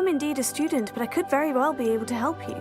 am indeed a student, but I could very well be able to help you.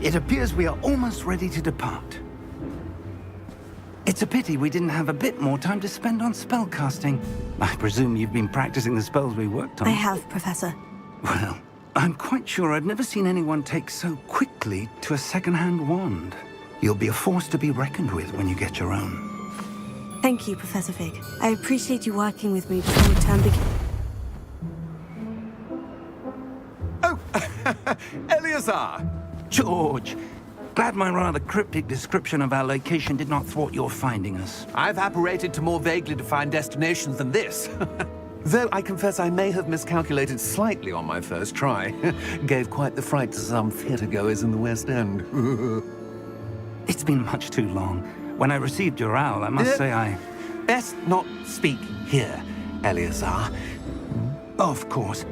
It appears we are almost ready to depart. It's a pity we didn't have a bit more time to spend on spellcasting. I presume you've been practicing the spells we worked on. I have, Professor. Well, I'm quite sure I've never seen anyone take so quickly to a second-hand wand. You'll be a force to be reckoned with when you get your own. Thank you, Professor Fig. I appreciate you working with me before the term begins. Oh, Eleazar! George, glad my rather cryptic description of our location did not thwart your finding us. I've apparated to more vaguely defined destinations than this. Though I confess I may have miscalculated slightly on my first try. Gave quite the fright to some theatergoers in the West End. It's been much too long. When I received your owl, I must say I... Best not speak here, Eleazar. Of course.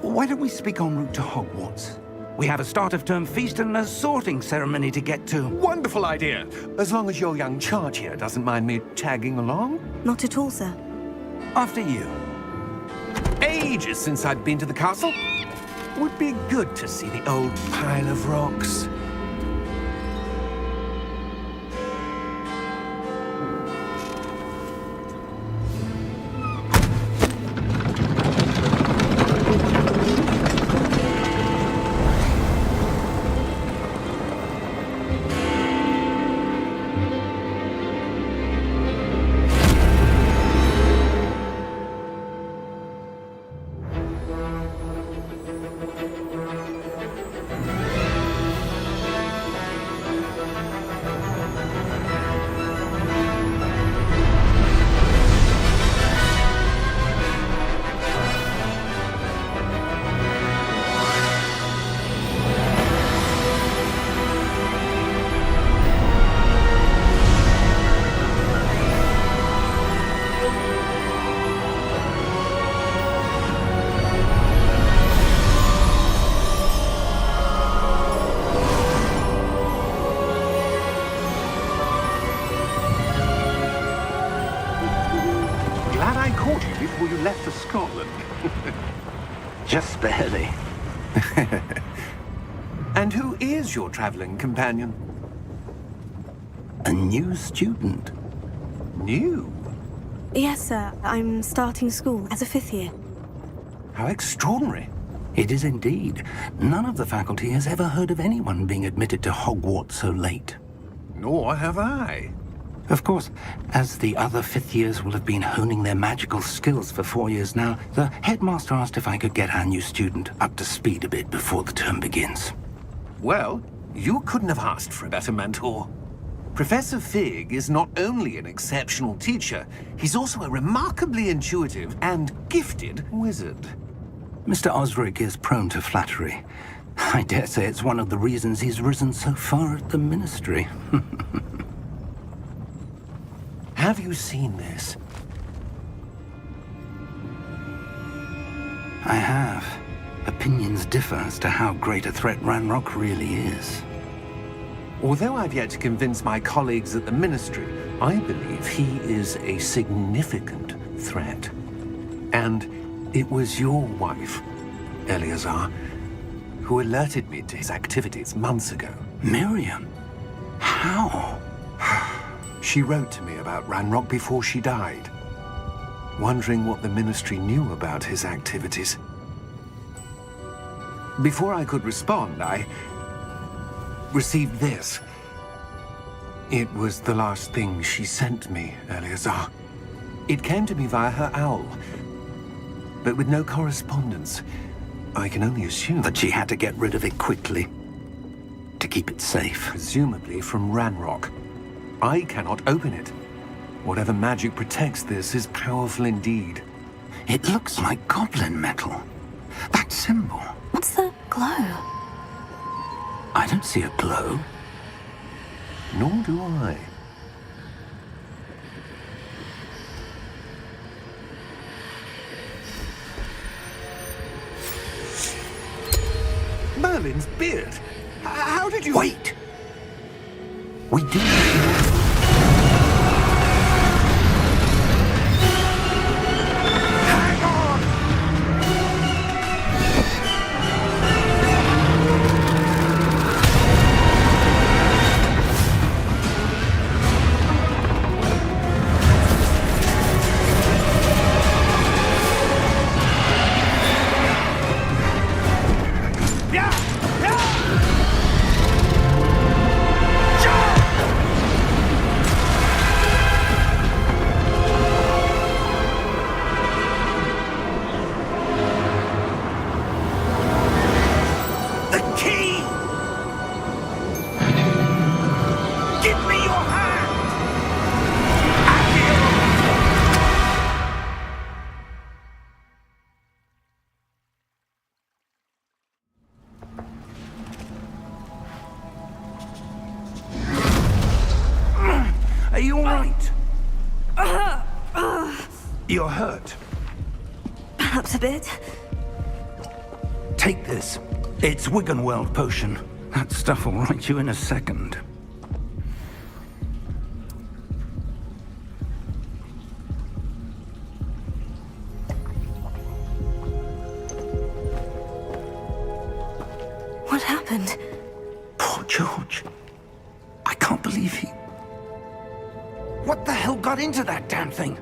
Why don't we speak en route to Hogwarts? We have a start-of-term feast and a sorting ceremony to get to. Wonderful idea! As long as your young charge here doesn't mind me tagging along. Not at all, sir. After you. Ages since I'd been to the castle. Would be good to see the old pile of rocks. Before you left for Scotland. Just barely. And who is your traveling companion? A new student. New? Yes, sir. I'm starting school as a 5th year. How extraordinary. It is indeed. None of the faculty has ever heard of anyone being admitted to Hogwarts so late. Nor have I. Of course, as the other 5th years will have been honing their magical skills for 4 years now, the headmaster asked if I could get our new student up to speed a bit before the term begins. Well, You couldn't have asked for a better mentor. Professor Fig is not only an exceptional teacher, he's also a remarkably intuitive and gifted wizard. Mr. Osric is prone to flattery. I dare say it's one of the reasons he's risen so far at the Ministry. Have you seen this? I have. Opinions differ as to how great a threat Ranrock really is. Although I've yet to convince my colleagues at the Ministry, I believe he is a significant threat. And it was your wife, Eleazar, who alerted me to his activities months ago. Miriam? How? She wrote to me about Ranrock before she died, wondering what the Ministry knew about his activities. Before I could respond, I received this. It was the last thing she sent me, Eleazar. It came to me via her owl, but with no correspondence. I can only assume That she had to get rid of it quickly, to keep it safe. presumably from Ranrock. I cannot open it. Whatever magic protects this is powerful indeed. It looks like goblin metal. That symbol. What's the glow? I don't see a glow. Nor do I. Merlin's beard. How did you... Wait! We do need to... Hang on! The key! Give me your hand! Are you all right? You're hurt. Perhaps a bit. Take this. It's Wiggenweld potion. That stuff will right you in a second. What happened? Poor George. I can't believe he... What the hell got into that damn thing?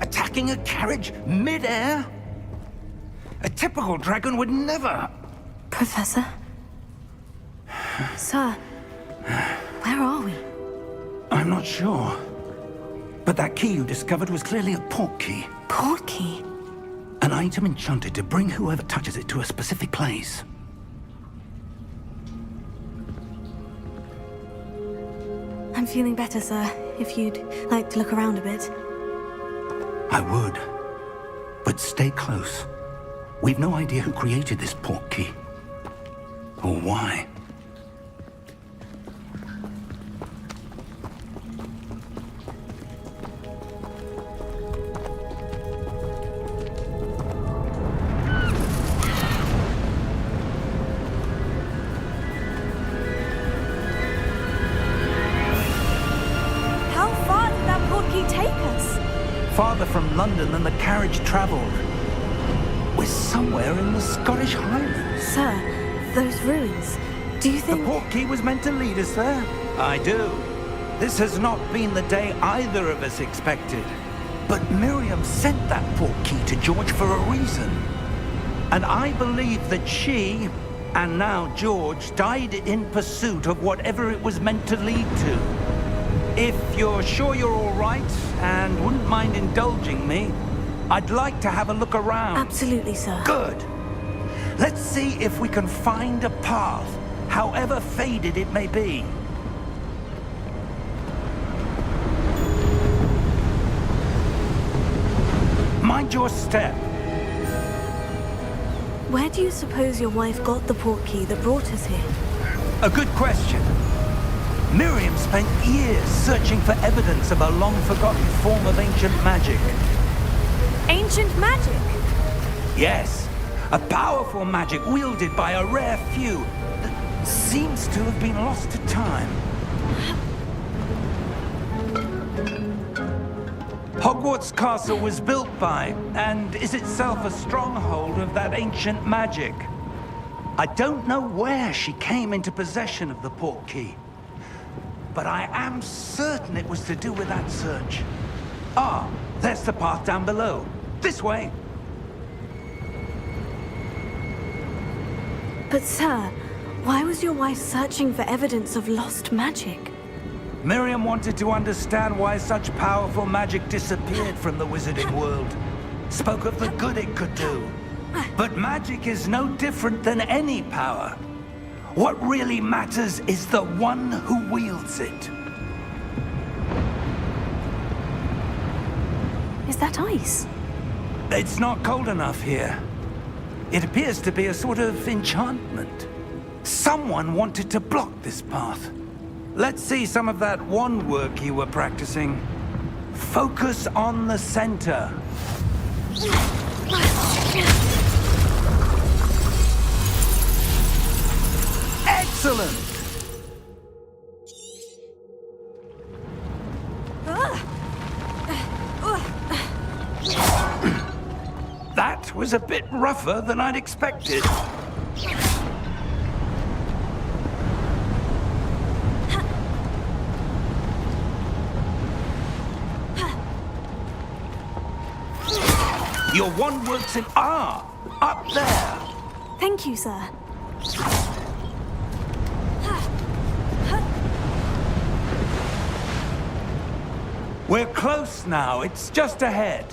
Attacking a carriage mid-air? A typical dragon would never... Professor? Sir, where are we? I'm not sure. But that key you discovered was clearly a port key. Port key? An item enchanted to bring whoever touches it to a specific place. I'm feeling better, sir. If you'd like to look around a bit. I would. But stay close. We've no idea who created this port key. Or why. How far did that port key take us? Farther from London than the carriage traveled. We're somewhere in the Scottish Highlands. Sir, those ruins. Do you The think... port key was meant to lead us there? I do. This has not been the day either of us expected. But Miriam sent that port key to George for a reason. And I believe that she, and now George, died in pursuit of whatever it was meant to lead to. If you're sure you're all right, and wouldn't mind indulging me, I'd like to have a look around. Absolutely, sir. Good. Let's see if we can find a path however faded it may be. Mind your step. Where do you suppose your wife got the portkey that brought us here? A good question. Miriam spent years searching for evidence of a long-forgotten form of ancient magic. Ancient magic? Yes, a powerful magic wielded by a rare few that seems to have been lost to time. Hogwarts Castle was built by, and is itself a stronghold of that ancient magic. I don't know where she came into possession of the portkey, but I am certain it was to do with that search. Ah, there's the path down below. This way. But sir, why was your wife searching for evidence of lost magic? Miriam wanted to understand why such powerful magic disappeared from the wizarding world. Spoke of the good it could do. But magic is no different than any power. What really matters is the one who wields it. Is that ice? It's not cold enough here. It appears to be a sort of enchantment. Someone wanted to block this path. Let's see some of that wand work you were practicing. Focus on the center. Excellent! That was a bit rougher than I'd expected. Your wand works in up there. Thank you, sir. We're close now. It's just ahead.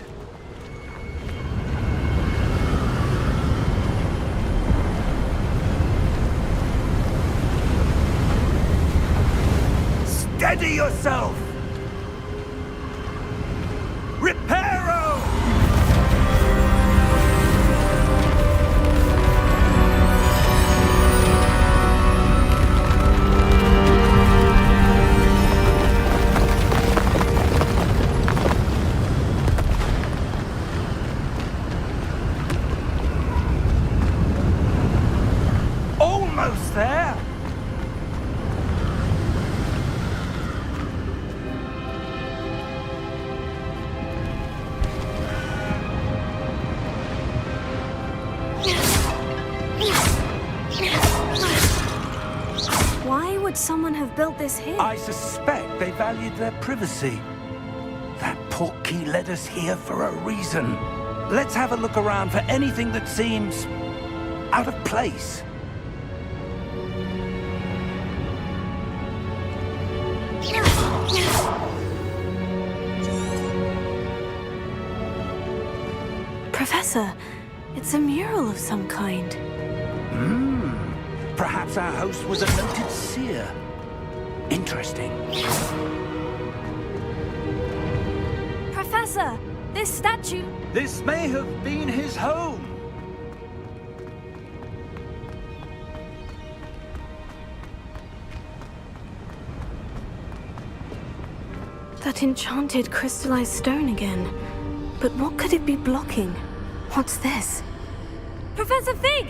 Steady yourself! Reparo! Almost there! Why would someone have built this here? I suspect they valued their privacy. That portkey led us here for a reason. Let's have a look around for anything that seems out of place. Professor, it's a mural of some kind. Perhaps our host was a noted seer. Interesting. Professor, this statue... This may have been his home. That enchanted crystallized stone again. But what could it be blocking? What's this? Professor Fig!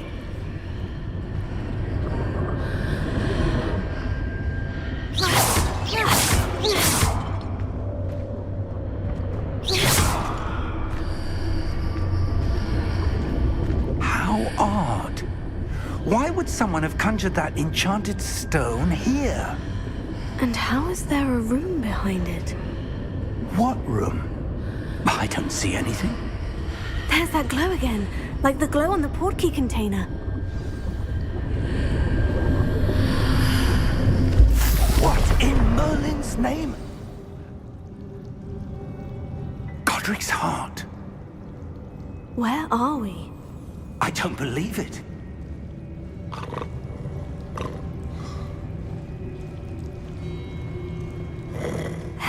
How odd. Why would someone have conjured that enchanted stone here? And how is there a room behind it? What room? I don't see anything. There's that glow again, like the glow on the portkey container. What in Merlin's name? Godric's heart. Where are we? I don't believe it.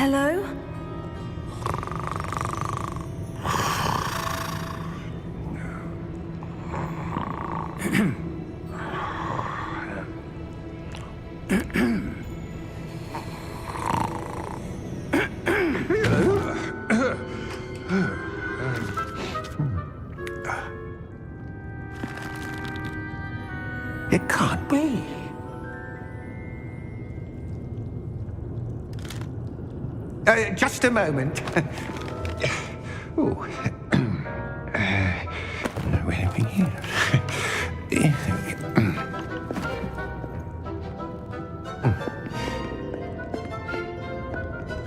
Hello? It can't be. Just a moment. Ooh. Where have we here?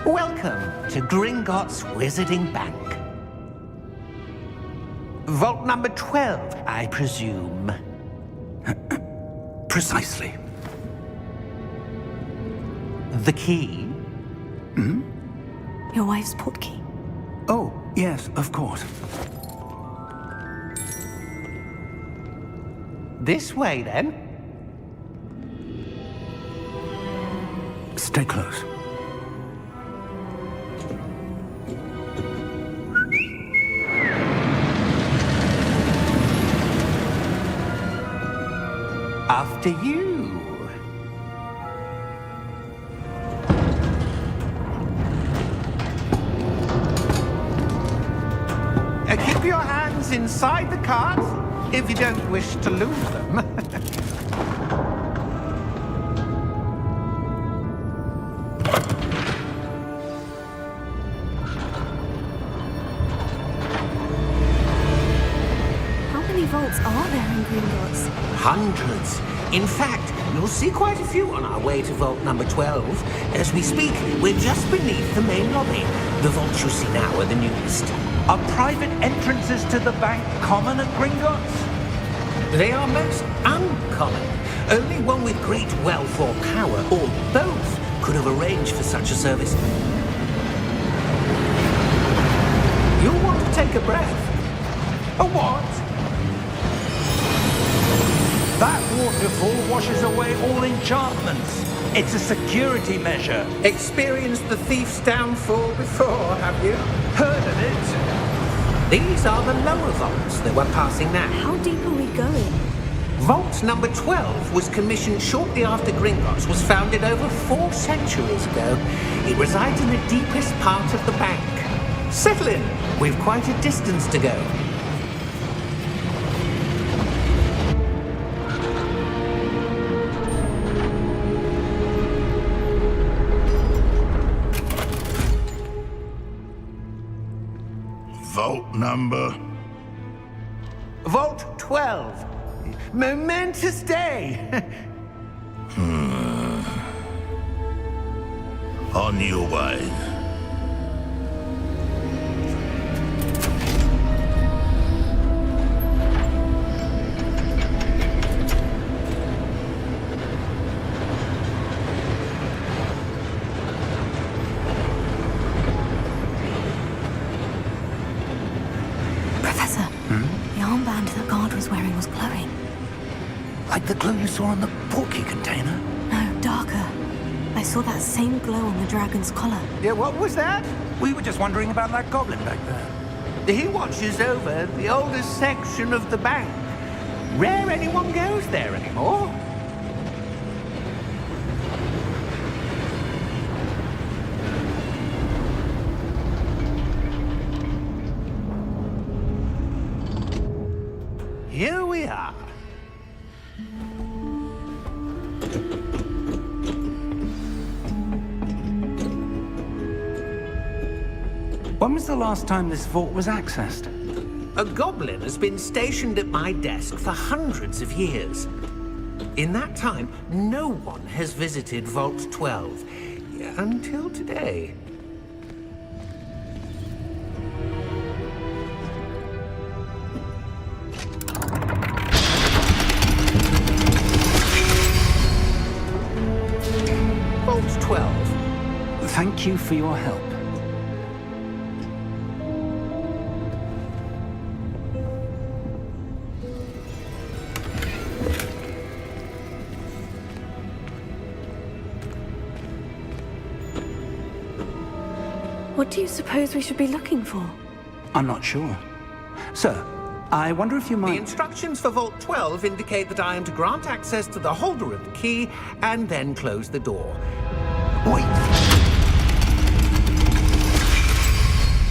Welcome to Gringotts Wizarding Bank. Vault number 12, I presume. Precisely. The key? Your wife's portkey. Oh, yes, of course. This way, then. Stay close. After you. Keep your hands inside the cart if you don't wish to lose them. How many vaults are there in Gringotts? Hundreds. In fact, you'll see quite a few on our way to vault number 12. As we speak, we're just beneath the main lobby. The vaults you see now are the newest. Are private entrances to the bank common at Gringotts? They are most uncommon. Only one with great wealth or power, or both, could have arranged for such a service. You'll want to take a breath. A what? That waterfall washes away all enchantments. It's a security measure. Experienced the thief's downfall before, have you? Heard of it? These are the lower vaults that we're passing now. How deep are we going? Vault number 12 was commissioned shortly after Gringotts was founded over 4 centuries ago. It resides in the deepest part of the bank. Settle in. We've quite a distance to go. Vault number? Vault 12. Momentous day. On your way. Professor, the armband that guard was wearing was glowing. Like the glow you saw on the portkey container? No, darker. I saw that same glow on the dragon's collar. Yeah, what was that? We were just wondering about that goblin back there. He watches over the oldest section of the bank. Rare anyone goes there anymore. Here we are. When was the last time this vault was accessed? A goblin has been stationed at my desk for hundreds of years. In that time, no one has visited Vault 12 until today. Vault 12. Thank you for your help. What do you suppose we should be looking for? I'm not sure. Sir, I wonder if you The might... instructions for Vault 12 indicate that I am to grant access to the holder of the key and then close the door. Wait!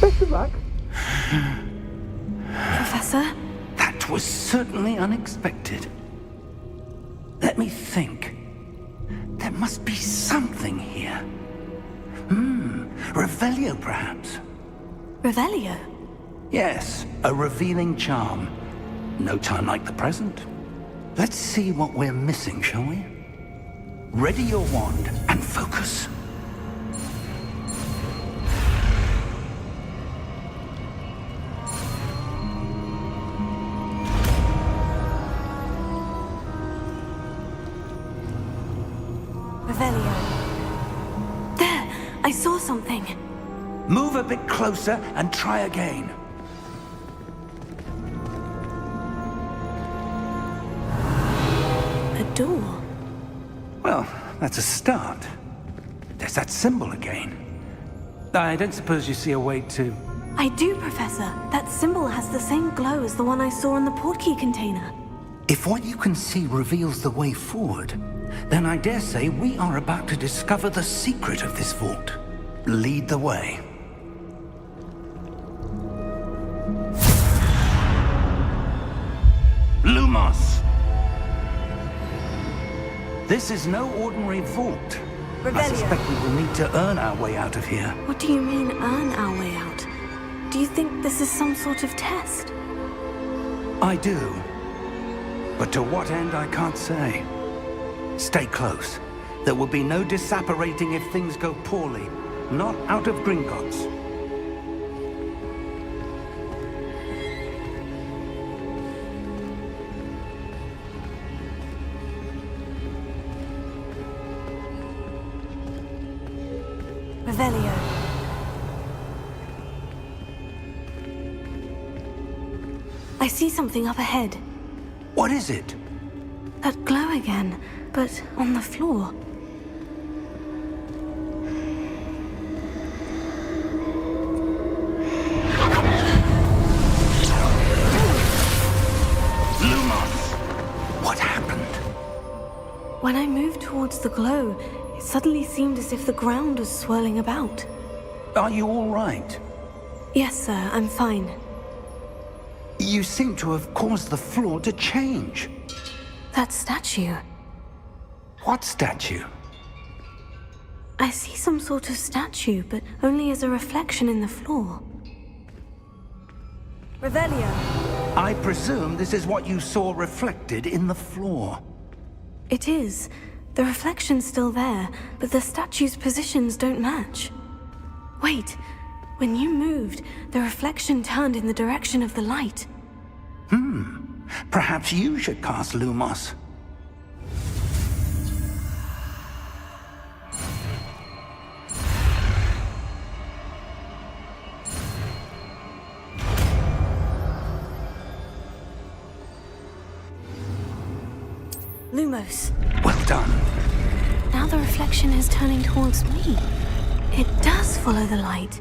Best of luck. Professor? That was certainly unexpected. Let me think. There must be something here. Revelio, perhaps? Revelio? Yes, a revealing charm. No time like the present. Let's see what we're missing, shall we? Ready your wand and focus. Revelio. There! I saw something. Move a bit closer and try again. A door. Well, that's a start. There's that symbol again. I don't suppose you see a way to... I do, Professor. That symbol has the same glow as the one I saw in the portkey container. If what you can see reveals the way forward, then I dare say we are about to discover the secret of this vault. Lead the way. Lumos! This is no ordinary vault. I Revelio. suspect we will need to earn our way out of here. What do you mean, earn our way out? Do you think this is some sort of test? I do. But to what end, I can't say. Stay close. There will be no disapparating if things go poorly. Not out of Gringotts. Revelio. I see something up ahead. What is it? That glow again, but on the floor. Lumos! What happened? When I moved towards the glow, it suddenly seemed as if the ground was swirling about. Are you all right? Yes, sir, I'm fine. You seem to have caused the floor to change. That statue. What statue? I see some sort of statue, but only as a reflection in the floor. Revelio. I presume this is what you saw reflected in the floor. It is. The reflection's still there, but the statue's positions don't match. Wait. When you moved, the reflection turned in the direction of the light. Perhaps you should cast Lumos. Lumos. Well done. Now the reflection is turning towards me. It does follow the light.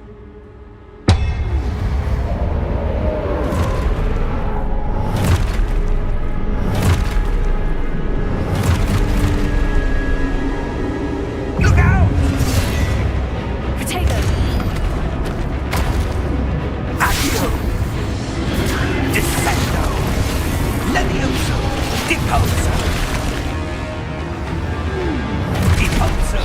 Look out! Potato! Accio! Descendo! Levioso! Deposo! Deposo!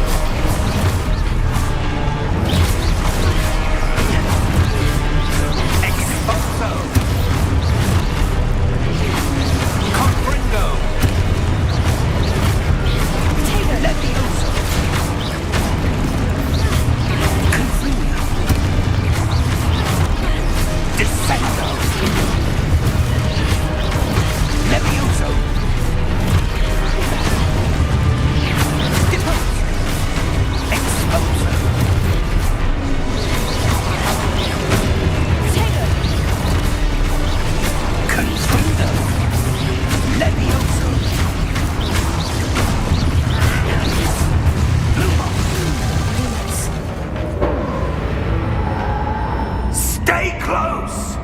close!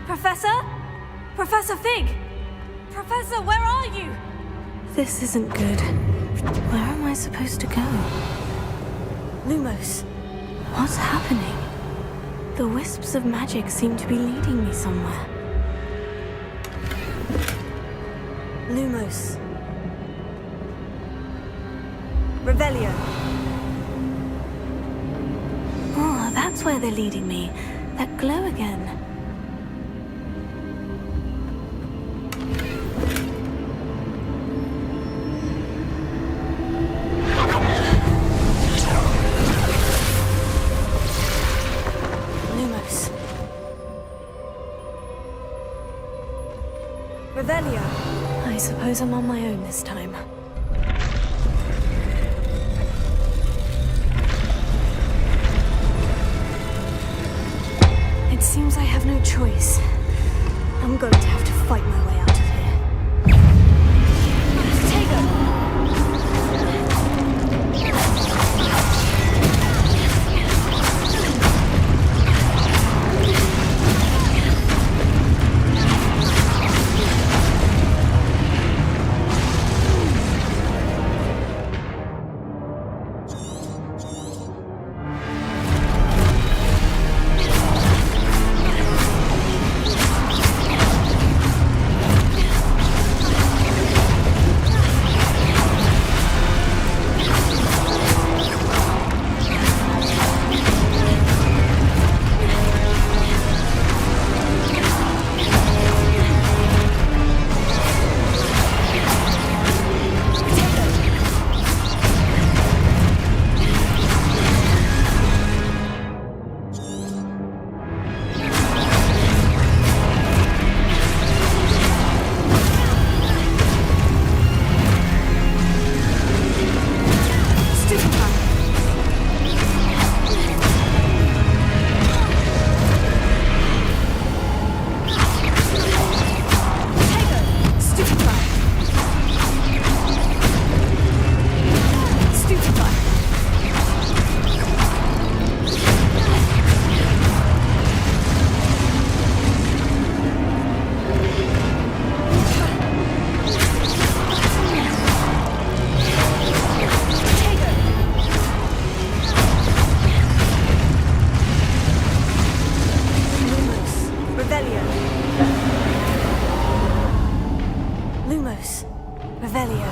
Professor? Professor Fig! Professor, where are you? This isn't good. Where am I supposed to go? Lumos, what's happening? The wisps of magic seem to be leading me somewhere. Lumos. Revelio. Oh, that's where they're leading me. That glow again. Lumos. Revelio. I suppose I'm on my own this time. It seems I have no choice. I'm going to have to fight my way out of here. Tego! Lumos. Revelio.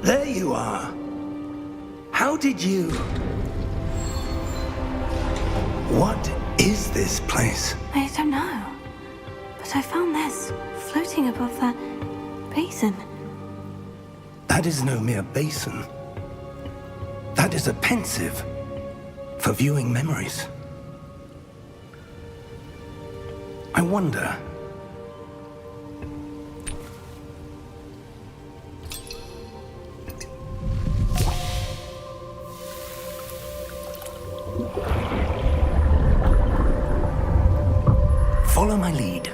There you are. How did you... What is this place? I don't know. But I found this floating above that basin. That is no mere basin. That is a pensive for viewing memories. I wonder... Follow my lead.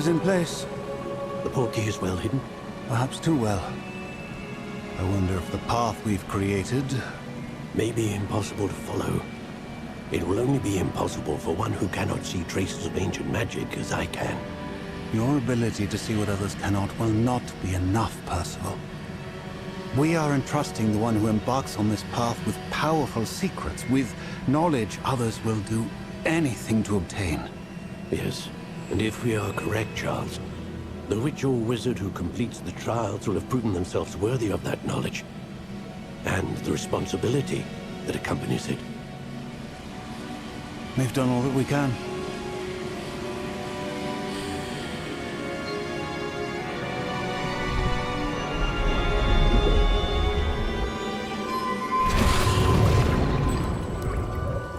is in place. The portkey is well hidden. Perhaps too well. I wonder if the path we've created... May be impossible to follow. It will only be impossible for one who cannot see traces of ancient magic as I can. Your ability to see what others cannot will not be enough, Percival. We are entrusting the one who embarks on this path with powerful secrets, with knowledge others will do anything to obtain. Yes, and if we are correct, Charles, the witch or wizard who completes the trials will have proven themselves worthy of that knowledge, and the responsibility that accompanies it. We've done all that we can.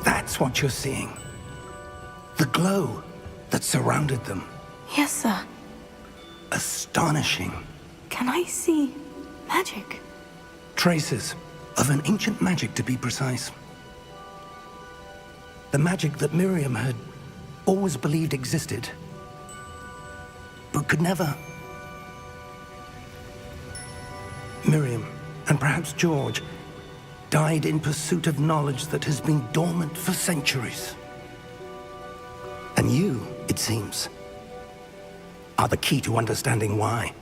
That's what you're seeing. The glow that surrounded them. Yes, sir. Astonishing. Can I see magic? Traces of an ancient magic, to be precise. The magic that Miriam had always believed existed, but could never. Miriam, and perhaps George, died in pursuit of knowledge that has been dormant for centuries. And you, it seems, are the key to understanding why.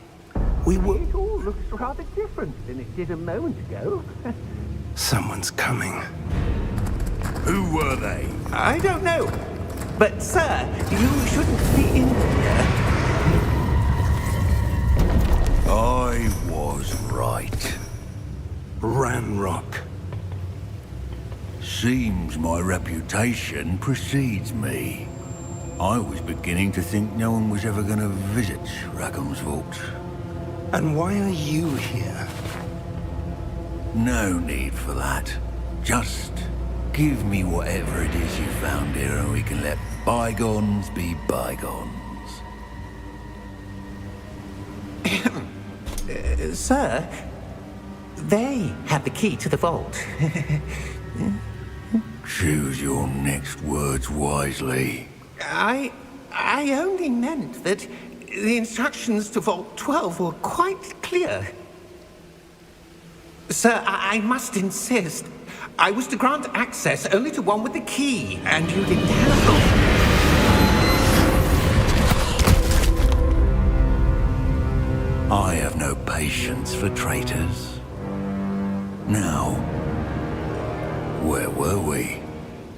We were... It all looks rather different than it did a moment ago. Someone's coming. Who were they? I don't know. But, sir, you shouldn't be in here. I was right. Ranrock. Seems my reputation precedes me. I was beginning to think no one was ever going to visit Rackham's vault. And why are you here? No need for that. Just give me whatever it is you found here and we can let bygones be bygones. Sir, they have the key to the vault. Choose your next words wisely. I only meant that the instructions to Vault 12 were quite clear. Sir, I must insist. I was to grant access only to one with the key, and you didn't have. I have no patience for traitors. Now, where were we?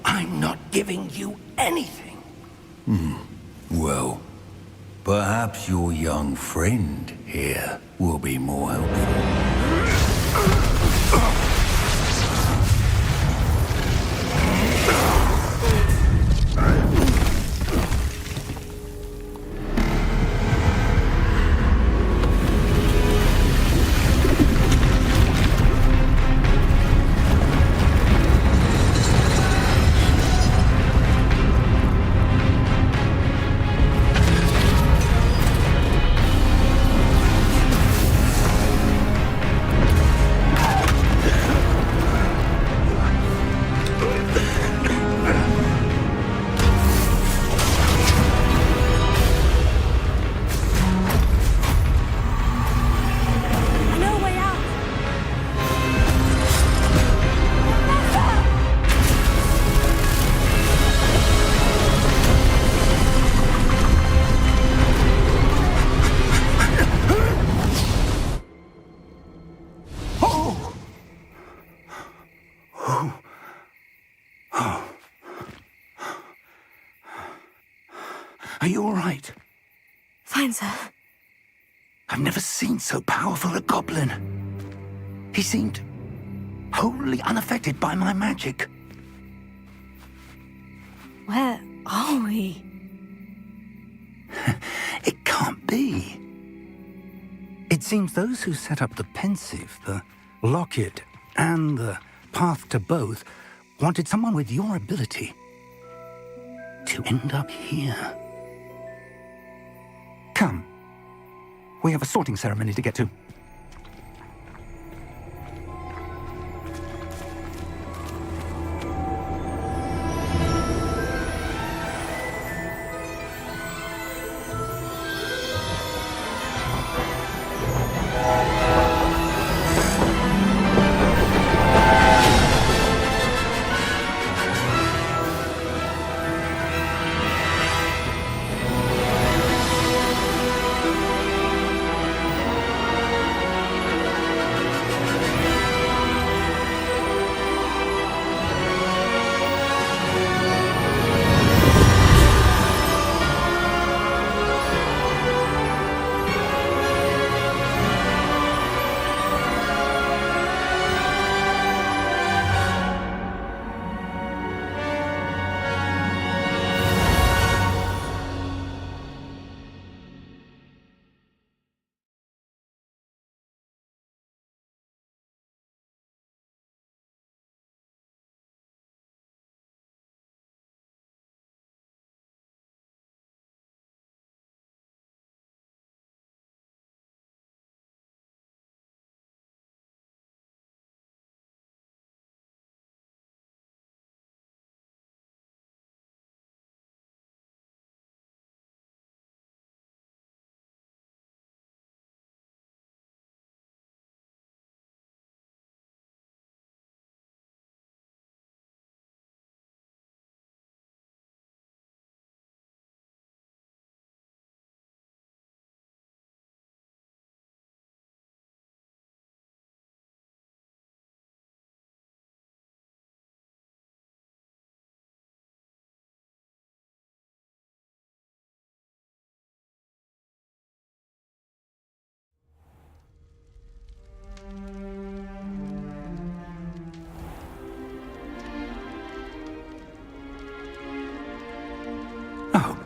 I'm not giving you anything. Well, perhaps your young friend here will be more helpful. Are you all right? Fine, sir. I've never seen so powerful a goblin. He seemed wholly unaffected by my magic. Where are we? It can't be. It seems those who set up the pensive, the locket, and the path to both wanted someone with your ability to end up here. Come. We have a sorting ceremony to get to.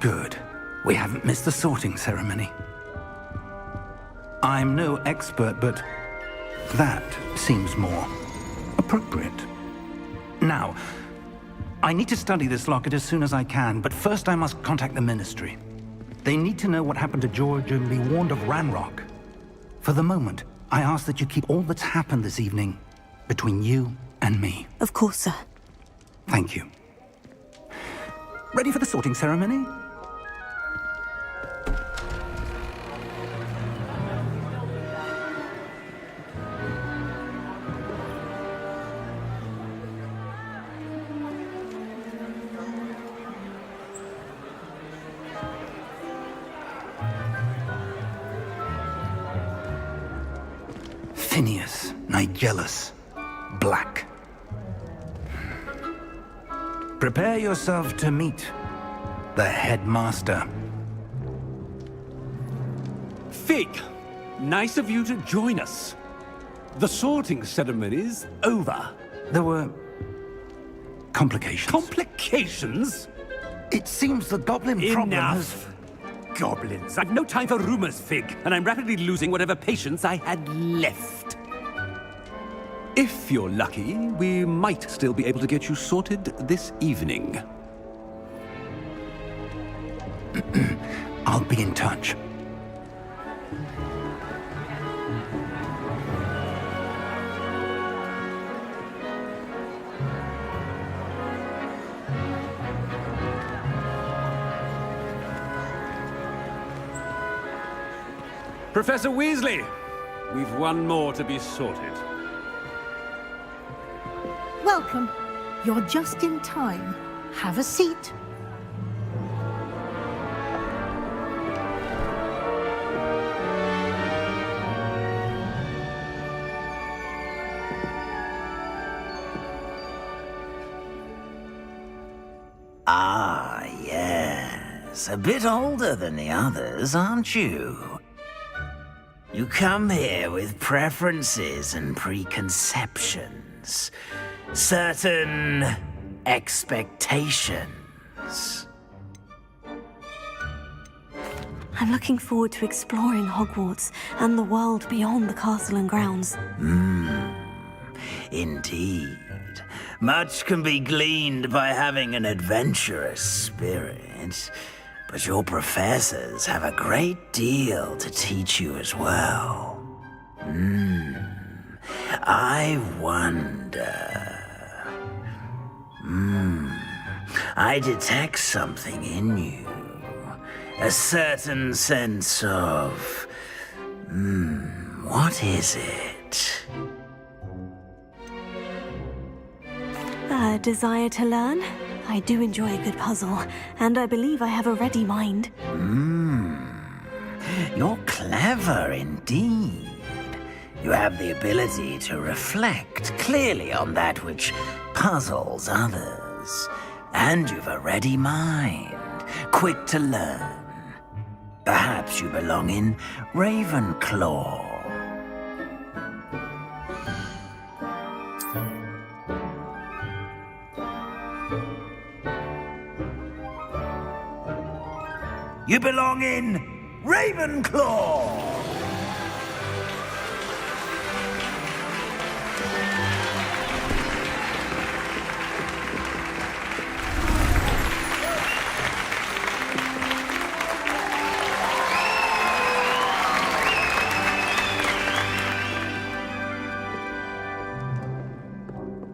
Good. We haven't missed the sorting ceremony. I'm no expert, but that seems more appropriate. Now, I need to study this locket as soon as I can, but first I must contact the Ministry. They need to know what happened to George and be warned of Ranrock. For the moment, I ask that you keep all that's happened this evening between you and me. Of course, sir. Thank you. Ready for the sorting ceremony? Phineas, Nigellus, Black. Prepare yourself to meet the headmaster. Fig, nice of you to join us. The sorting ceremony's over. There were complications. Complications? It seems the goblin problem has... Enough. Goblins. I've no time for rumors, Fig, and I'm rapidly losing whatever patience I had left. If you're lucky, we might still be able to get you sorted this evening. I'll be in touch. Professor Weasley, we've one more to be sorted. Welcome. You're just in time. Have a seat. Ah, yes. A bit older than the others, aren't you? You come here with preferences and preconceptions. Certain expectations. I'm looking forward to exploring Hogwarts and the world beyond the castle and grounds. Indeed. Much can be gleaned by having an adventurous spirit, but your professors have a great deal to teach you as well. I wonder... I detect something in you. A certain sense of... what is it? A desire to learn? I do enjoy a good puzzle, and I believe I have a ready mind. You're clever indeed. You have the ability to reflect clearly on that which puzzles others. And you've a ready mind, quick to learn. Perhaps you belong in Ravenclaw. You belong in Ravenclaw!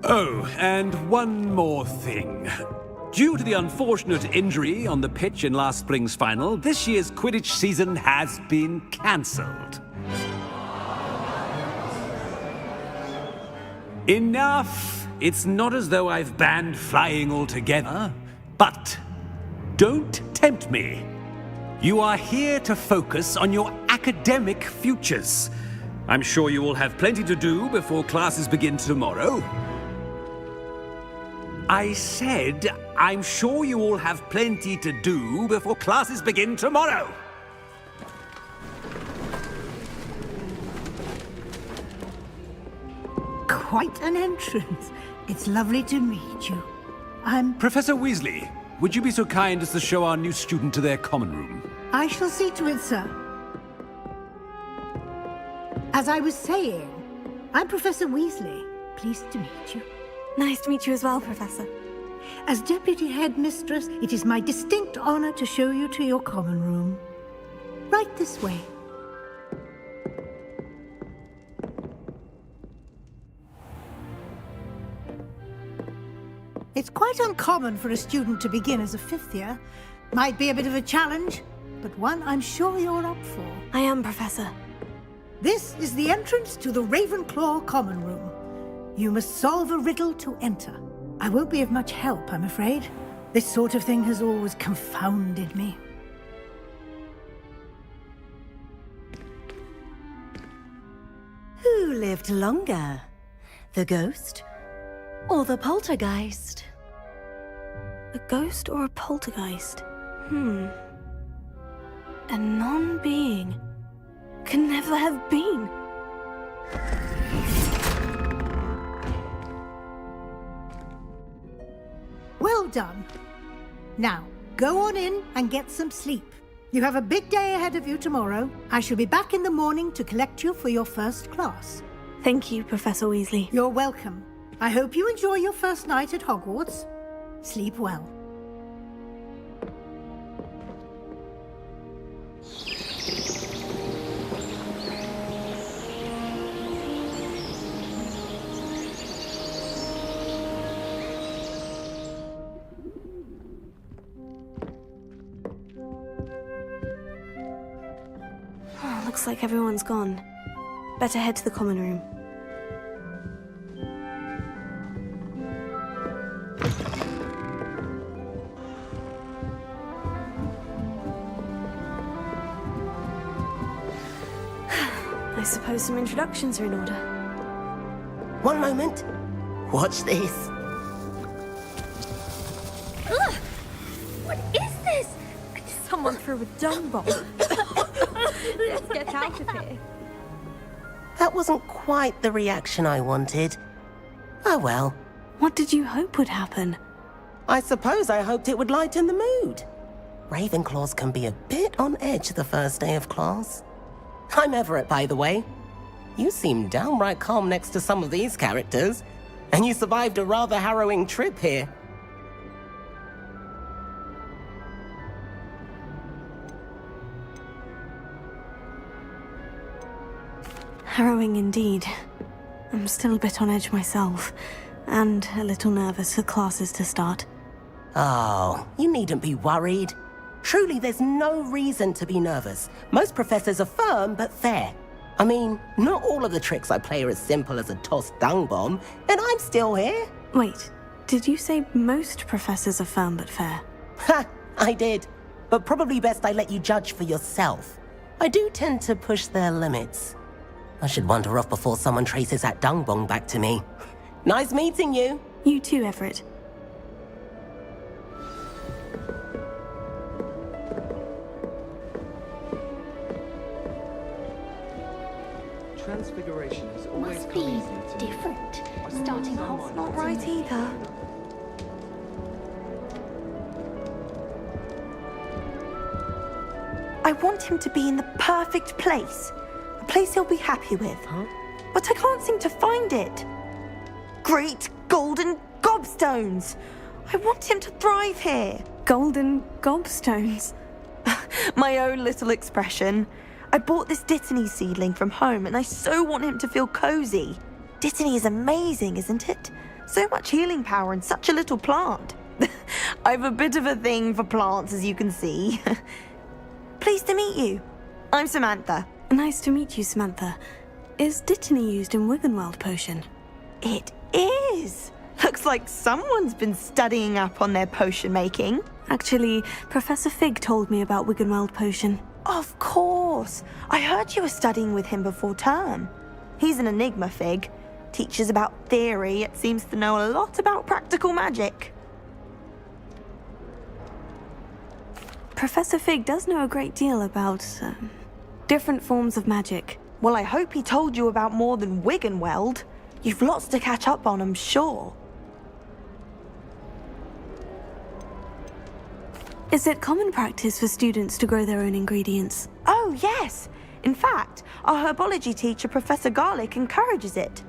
Oh, and one more thing. Due to the unfortunate injury on the pitch in last spring's final, this year's Quidditch season has been cancelled. Enough! It's not as though I've banned flying altogether, but don't tempt me. You are here to focus on your academic futures. I'm sure you will have plenty to do before classes begin tomorrow. I said, I'm sure you all have plenty to do before classes begin tomorrow. Quite an entrance. It's lovely to meet you. I'm... Professor Weasley, would you be so kind as to show our new student to their common room? I shall see to it, sir. As I was saying, I'm Professor Weasley. Pleased to meet you. Nice to meet you as well, Professor. As Deputy Headmistress, it is my distinct honor to show you to your common room. Right this way. It's quite uncommon for a student to begin as a fifth year. Might be a bit of a challenge, but one I'm sure you're up for. I am, Professor. This is the entrance to the Ravenclaw Common Room. You must solve a riddle to enter. I won't be of much help, I'm afraid. This sort of thing has always confounded me. Who lived longer? The ghost or the poltergeist? A ghost or a poltergeist? A non-being can never have been. Well done. Now, go on in and get some sleep. You have a big day ahead of you tomorrow. I shall be back in the morning to collect you for your first class. Thank you, Professor Weasley. You're welcome. I hope you enjoy your first night at Hogwarts. Sleep well. Looks like everyone's gone. Better head to the common room. I suppose some introductions are in order. One moment. Watch this. Ugh! What is this? Someone threw a dung bomb. Let's get out of here. That wasn't quite the reaction I wanted. Oh well. What did you hope would happen? I suppose I hoped it would lighten the mood. Ravenclaws can be a bit on edge the first day of class. I'm Everett, by the way. You seem downright calm next to some of these characters, and you survived a rather harrowing trip here. Harrowing indeed. I'm still a bit on edge myself, and a little nervous for classes to start. Oh, you needn't be worried. Truly, there's no reason to be nervous. Most professors are firm but fair. I mean, not all of the tricks I play are as simple as a tossed dung bomb, and I'm still here. Wait, did you say most professors are firm but fair? Ha, I did. But probably best I let you judge for yourself. I do tend to push their limits. I should wander off before someone traces that dung bomb back to me. Nice meeting you. You too, Everett. Transfiguration has always Must come be easy to me. different. Starting off Not right either. I want him to be in the perfect place. A place he'll be happy with. But I can't seem to find it. Great golden gobstones! I want him to thrive here. Golden gobstones. My own little expression. I bought this Dittany seedling from home and I so want him to feel cozy. Dittany is amazing, isn't it? So much healing power in such a little plant. I've a bit of a thing for plants, as you can see. Pleased to meet you. I'm Samantha. Nice to meet you, Samantha. Is Dittany used in Wiggenweld potion? It is. Looks like someone's been studying up on their potion making. Actually, Professor Fig told me about Wiggenweld potion. Of course. I heard you were studying with him before term. He's an enigma, Fig. Teaches about theory, yet seems to know a lot about practical magic. Professor Fig does know a great deal about different forms of magic. Well, I hope he told you about more than Wiggenweld. You've lots to catch up on, I'm sure. Is it common practice for students to grow their own ingredients? Oh, yes. In fact, our herbology teacher, Professor Garlic, encourages it.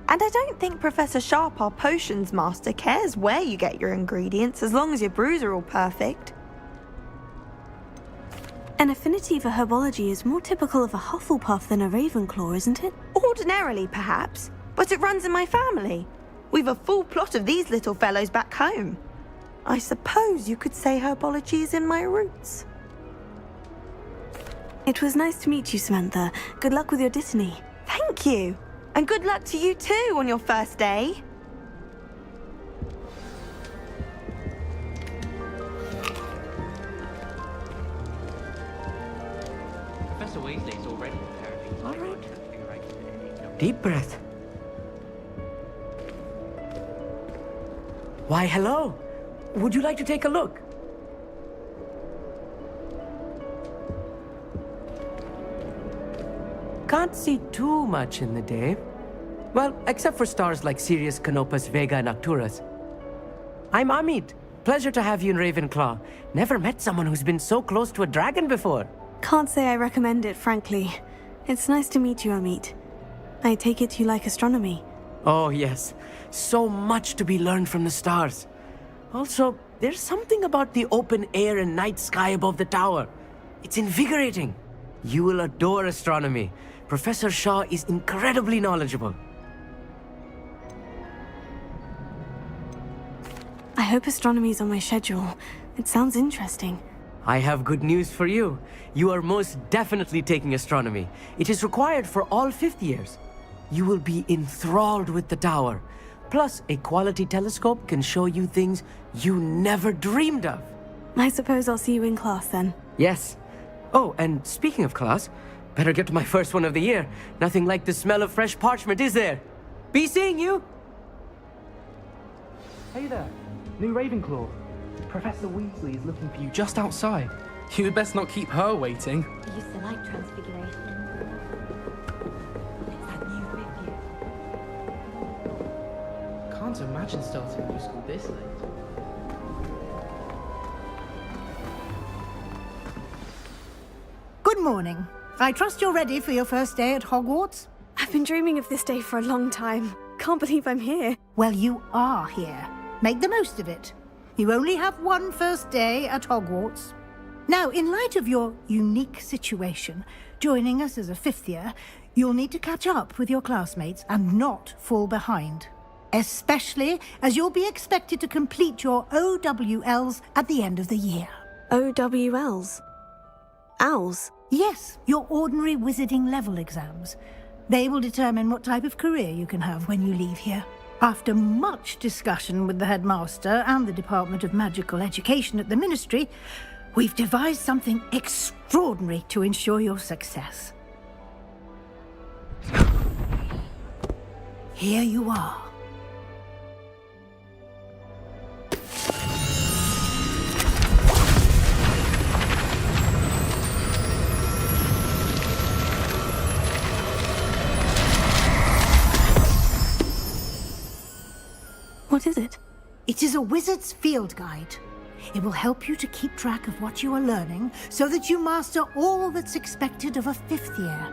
And I don't think Professor Sharp, our potions master, cares where you get your ingredients as long as your brews are all perfect. An affinity for herbology is more typical of a Hufflepuff than a Ravenclaw, isn't it? Ordinarily, perhaps, but it runs in my family. We've a full plot of these little fellows back home. I suppose you could say herbology is in my roots. It was nice to meet you, Samantha. Good luck with your Dittany. Thank you. And good luck to you too on your first day. Professor Weasley's already preparing. All right. Deep breath. Why, hello. Would you like to take a look? Can't see too much in the day. Well, except for stars like Sirius, Canopus, Vega, and Arcturus. I'm Amit. Pleasure to have you in Ravenclaw. Never met someone who's been so close to a dragon before. Can't say I recommend it, frankly. It's nice to meet you, Amit. I take it you like astronomy. Oh, yes. So much to be learned from the stars. Also, there's something about the open air and night sky above the tower. It's invigorating. You will adore astronomy. Professor Shaw is incredibly knowledgeable. I hope astronomy's on my schedule. It sounds interesting. I have good news for you. You are most definitely taking astronomy. It is required for all fifth years. You will be enthralled with the tower. Plus, a quality telescope can show you things you never dreamed of. I suppose I'll see you in class then. Yes. Oh, and speaking of class, better get to my first one of the year. Nothing like the smell of fresh parchment, is there? Be seeing you! Hey there, new Ravenclaw. Professor Weasley is looking for you just outside. You had best not keep her waiting. Use the light transfiguration. It's that new fifth year. Can't imagine starting new school this late. Good morning. I trust you're ready for your first day at Hogwarts? I've been dreaming of this day for a long time. Can't believe I'm here. Well, you are here. Make the most of it. You only have one first day at Hogwarts. Now, in light of your unique situation, joining us as a fifth year, you'll need to catch up with your classmates and not fall behind. Especially as you'll be expected to complete your OWLs at the end of the year. OWLs? Owls? Yes, your ordinary wizarding level exams. They will determine what type of career you can have when you leave here. After much discussion with the headmaster and the Department of Magical Education at the Ministry, we've devised something extraordinary to ensure your success. Here you are. What is it? It is a wizard's field guide. It will help you to keep track of what you are learning so that you master all that's expected of a fifth year.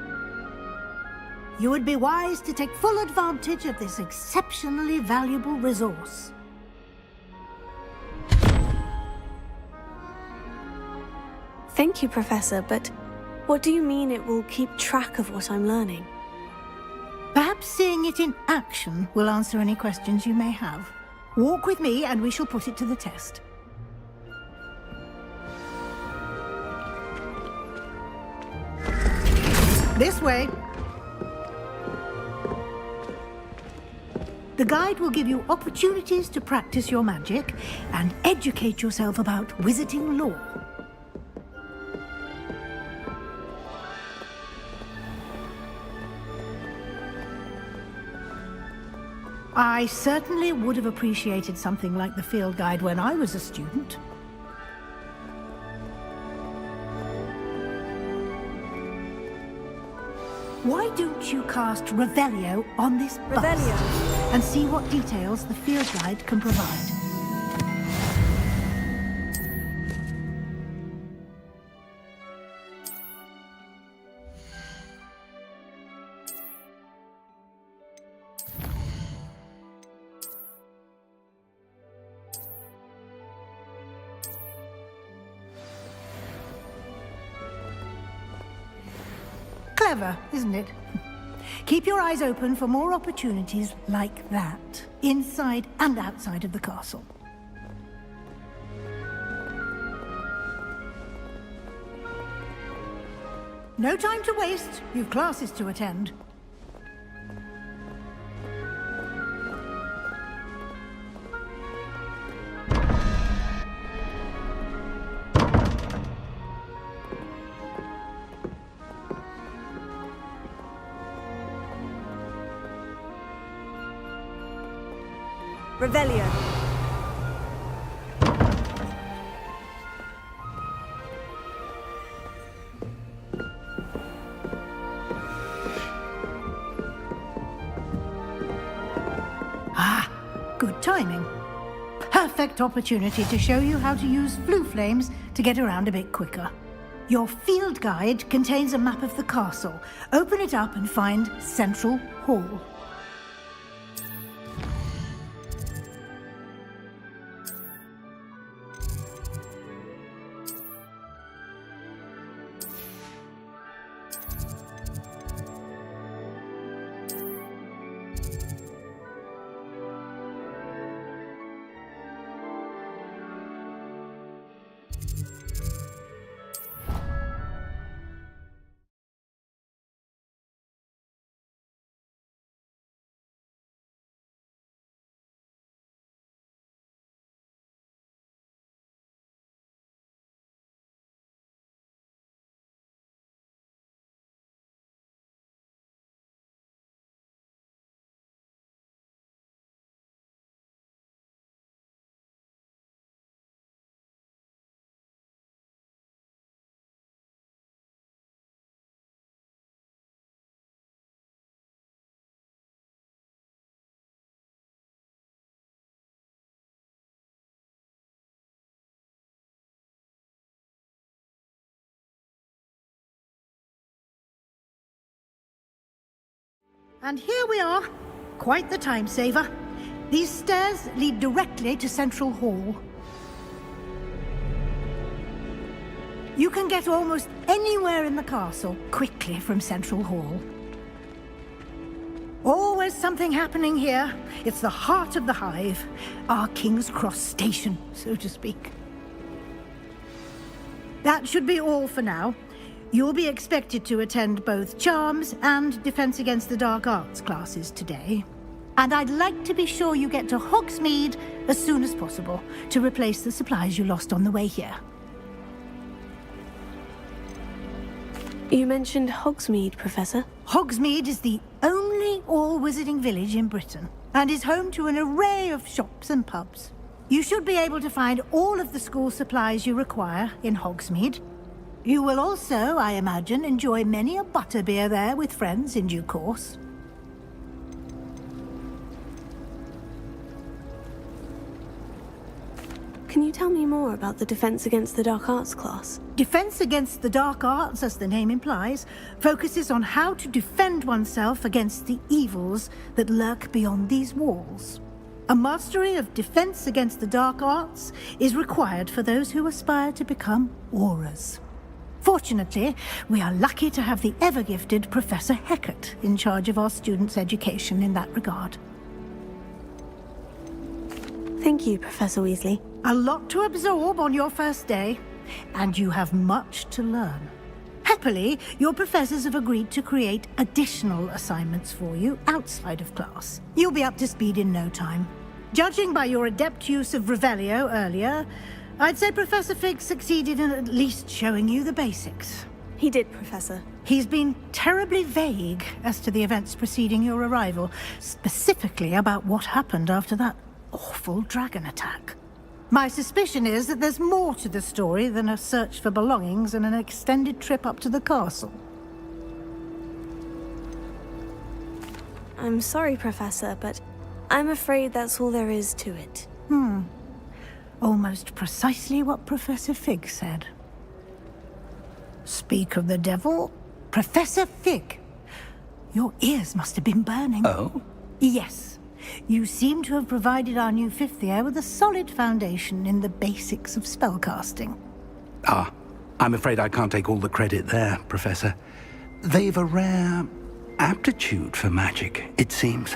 You would be wise to take full advantage of this exceptionally valuable resource. Thank you, Professor, but what do you mean it will keep track of what I'm learning? Perhaps seeing it in action will answer any questions you may have. Walk with me and we shall put it to the test. This way. The guide will give you opportunities to practice your magic and educate yourself about wizarding lore. I certainly would have appreciated something like the field guide when I was a student. Why don't you cast Revelio on this bus and see what details the field guide can provide? Clever, isn't it? Keep your eyes open for more opportunities like that, inside and outside of the castle. No time to waste. You've classes to attend. Revelio. Ah, good timing. Perfect opportunity to show you how to use flue flames to get around a bit quicker. Your field guide contains a map of the castle. Open it up and find Central Hall. And here we are. Quite the time saver. These stairs lead directly to Central Hall. You can get almost anywhere in the castle quickly from Central Hall. Always something happening here. It's the heart of the hive. Our King's Cross station, so to speak. That should be all for now. You'll be expected to attend both Charms and Defense Against the Dark Arts classes today. And I'd like to be sure you get to Hogsmeade as soon as possible to replace the supplies you lost on the way here. You mentioned Hogsmeade, Professor. Hogsmeade is the only all-wizarding village in Britain and is home to an array of shops and pubs. You should be able to find all of the school supplies you require in Hogsmeade. You will also, I imagine, enjoy many a butterbeer there with friends in due course. Can you tell me more about the Defense Against the Dark Arts class? Defense Against the Dark Arts, as the name implies, focuses on how to defend oneself against the evils that lurk beyond these walls. A mastery of Defense Against the Dark Arts is required for those who aspire to become Aurors. Fortunately, we are lucky to have the ever-gifted Professor Hecat in charge of our students' education in that regard. Thank you, Professor Weasley. A lot to absorb on your first day, and you have much to learn. Happily, your professors have agreed to create additional assignments for you outside of class. You'll be up to speed in no time. Judging by your adept use of Revelio earlier, I'd say Professor Fig succeeded in at least showing you the basics. He did, Professor. He's been terribly vague as to the events preceding your arrival, specifically about what happened after that awful dragon attack. My suspicion is that there's more to the story than a search for belongings and an extended trip up to the castle. I'm sorry, Professor, but I'm afraid that's all there is to it. Almost precisely what Professor Fig said. Speak of the devil, Professor Fig. Your ears must have been burning. Oh? Yes. You seem to have provided our new fifth year with a solid foundation in the basics of spellcasting. I'm afraid I can't take all the credit there, Professor. they've a rare aptitude for magic, it seems.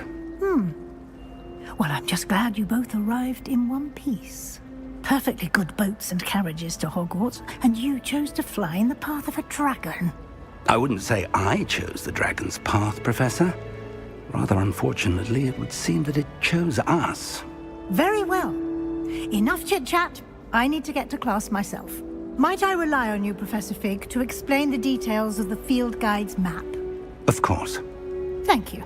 Well, I'm just glad you both arrived in one piece. Perfectly good boats and carriages to Hogwarts, and you chose to fly in the path of a dragon. I wouldn't say I chose the dragon's path, Professor. Rather unfortunately, it would seem that it chose us. Very well. Enough chit-chat. I need to get to class myself. Might I rely on you, Professor Fig, to explain the details of the field guide's map? Of course. Thank you.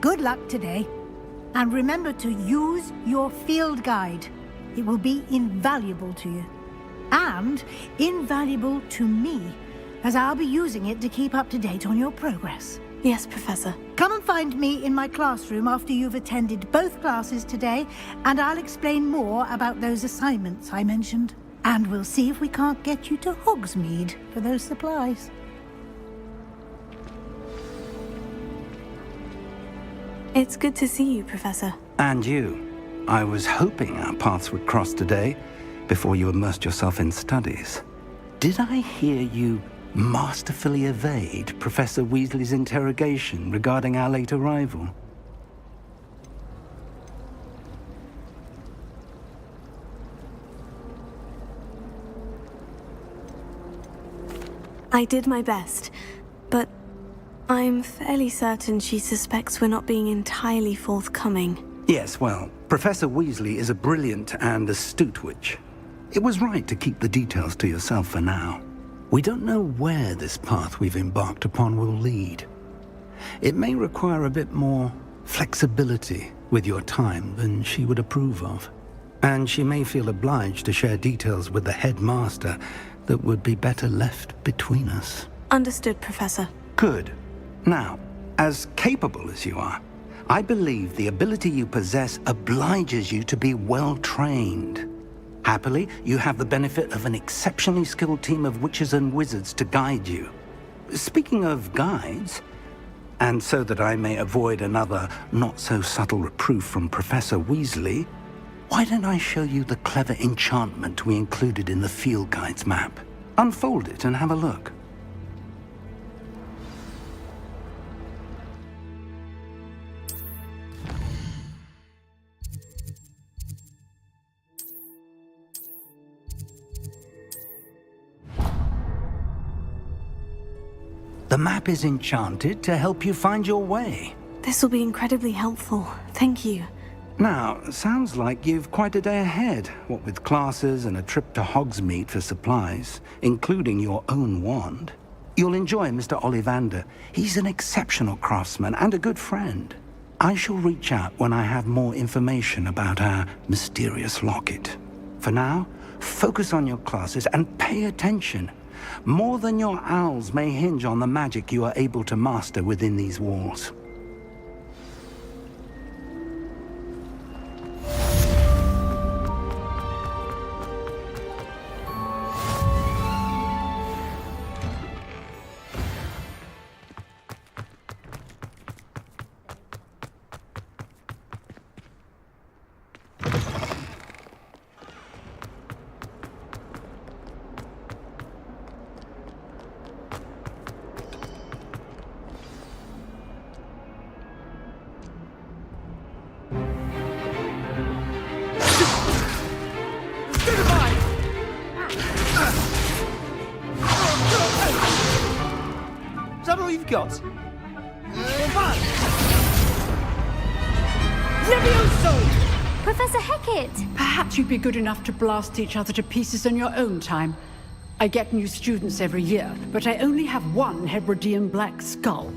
Good luck today. And remember to use your field guide. It will be invaluable to you. And invaluable to me, as I'll be using it to keep up to date on your progress. Yes, Professor. Come and find me in my classroom after you've attended both classes today, and I'll explain more about those assignments I mentioned. And we'll see if we can't get you to Hogsmeade for those supplies. It's good to see you, Professor. And you. I was hoping our paths would cross today, before you immersed yourself in studies. Did I hear you masterfully evade Professor Weasley's interrogation regarding our late arrival? I did my best, but I'm fairly certain she suspects we're not being entirely forthcoming. Yes, well, Professor Weasley is a brilliant and astute witch. It was right to keep the details to yourself for now. We don't know where this path we've embarked upon will lead. It may require a bit more flexibility with your time than she would approve of. And she may feel obliged to share details with the headmaster that would be better left between us. Understood, Professor. Good. Now, as capable as you are, I believe the ability you possess obliges you to be well-trained. Happily, you have the benefit of an exceptionally skilled team of witches and wizards to guide you. Speaking of guides, and so that I may avoid another not-so-subtle reproof from Professor Weasley, why don't I show you the clever enchantment we included in the field guide's map? Unfold it and have a look. The map is enchanted to help you find your way. This will be incredibly helpful. Thank you. Now, sounds like you've quite a day ahead, what with classes and a trip to Hogsmeade for supplies, including your own wand. You'll enjoy Mr. Ollivander. He's an exceptional craftsman and a good friend. I shall reach out when I have more information about our mysterious locket. For now, focus on your classes and pay attention. More than your owls may hinge on the magic you are able to master within these walls. Is that all you've got? Levioso! Professor Hecat! Perhaps you'd be good enough to blast each other to pieces in your own time. I get new students every year, but I only have one Hebridean black skull.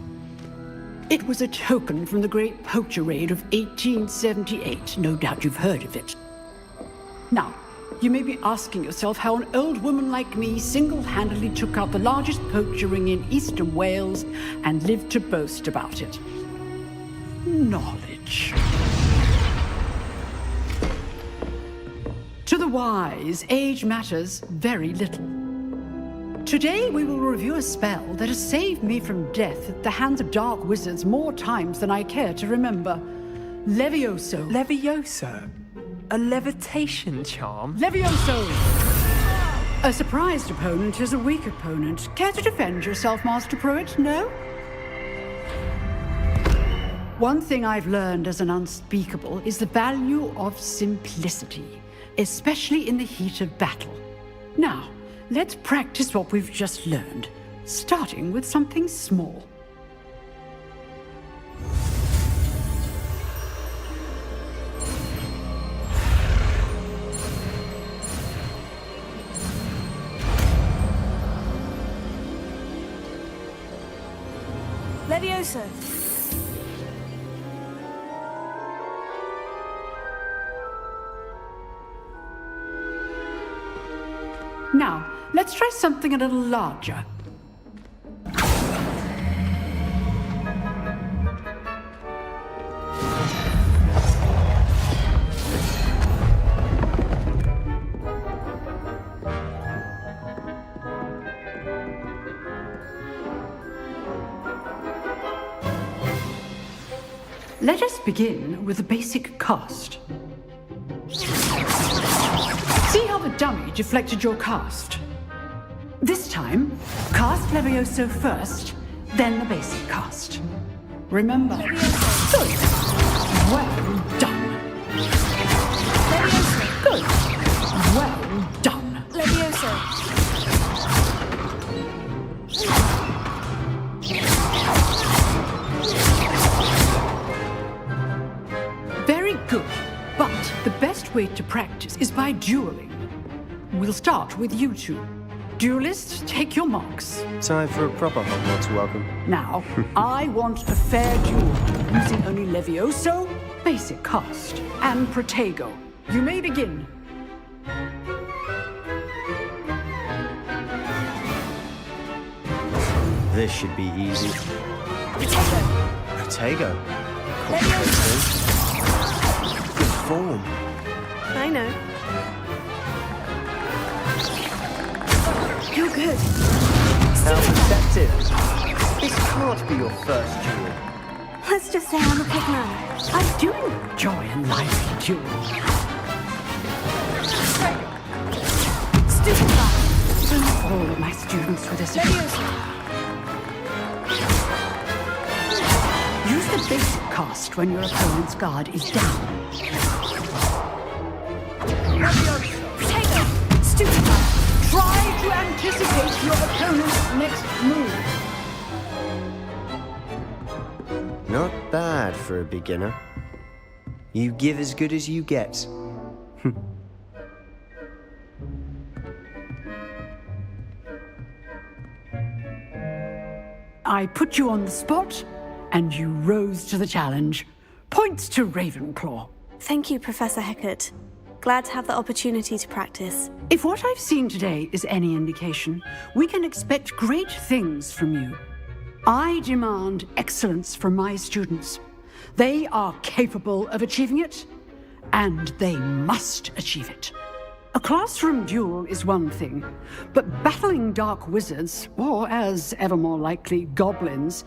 It was a token from the Great Poacher Raid of 1878. No doubt you've heard of it. Now, you may be asking yourself how an old woman like me single-handedly took out the largest poacher ring in eastern Wales and lived to boast about it. Knowledge. To the wise, age matters very little. Today we will review a spell that has saved me from death at the hands of dark wizards more times than I care to remember. Levioso. Levioso? A levitation charm? Levioso! A surprised opponent is a weak opponent. Care to defend yourself, Master Pruitt? No? One thing I've learned as an unspeakable is the value of simplicity, especially in the heat of battle. Now, let's practice what we've just learned, starting with something small. Levioso. Now, let's try something a little larger. Let us begin with the basic cast. See how the dummy deflected your cast? This time, cast Levioso first, then the basic cast. Remember? Good. Well done. Levioso. Good. Well done. Levioso. Very good. But the best way to practice is by dueling. We'll start with you two. Duelists, take your marks. Time for a proper Hogwarts welcome. Now, I want a fair duel, using only Levioso, basic cast, and Protego. You may begin. This should be easy. Protego. Good form. I know. You're good. How effective. This can't be your first duel. Let's just say I'm a quick learner. I do enjoy a lively duel. Stupefy. All of my students with this. Use the basic cast when your opponent's guard is down. Protego. Stupefy. Try to anticipate your opponent's next move. Not bad for a beginner. You give as good as you get. I put you on the spot, and you rose to the challenge. Points to Ravenclaw. Thank you, Professor Hecat. Glad to have the opportunity to practice. If what I've seen today is any indication, we can expect great things from you. I demand excellence from my students. They are capable of achieving it, and they must achieve it. A classroom duel is one thing, but battling dark wizards, or as ever more likely, goblins,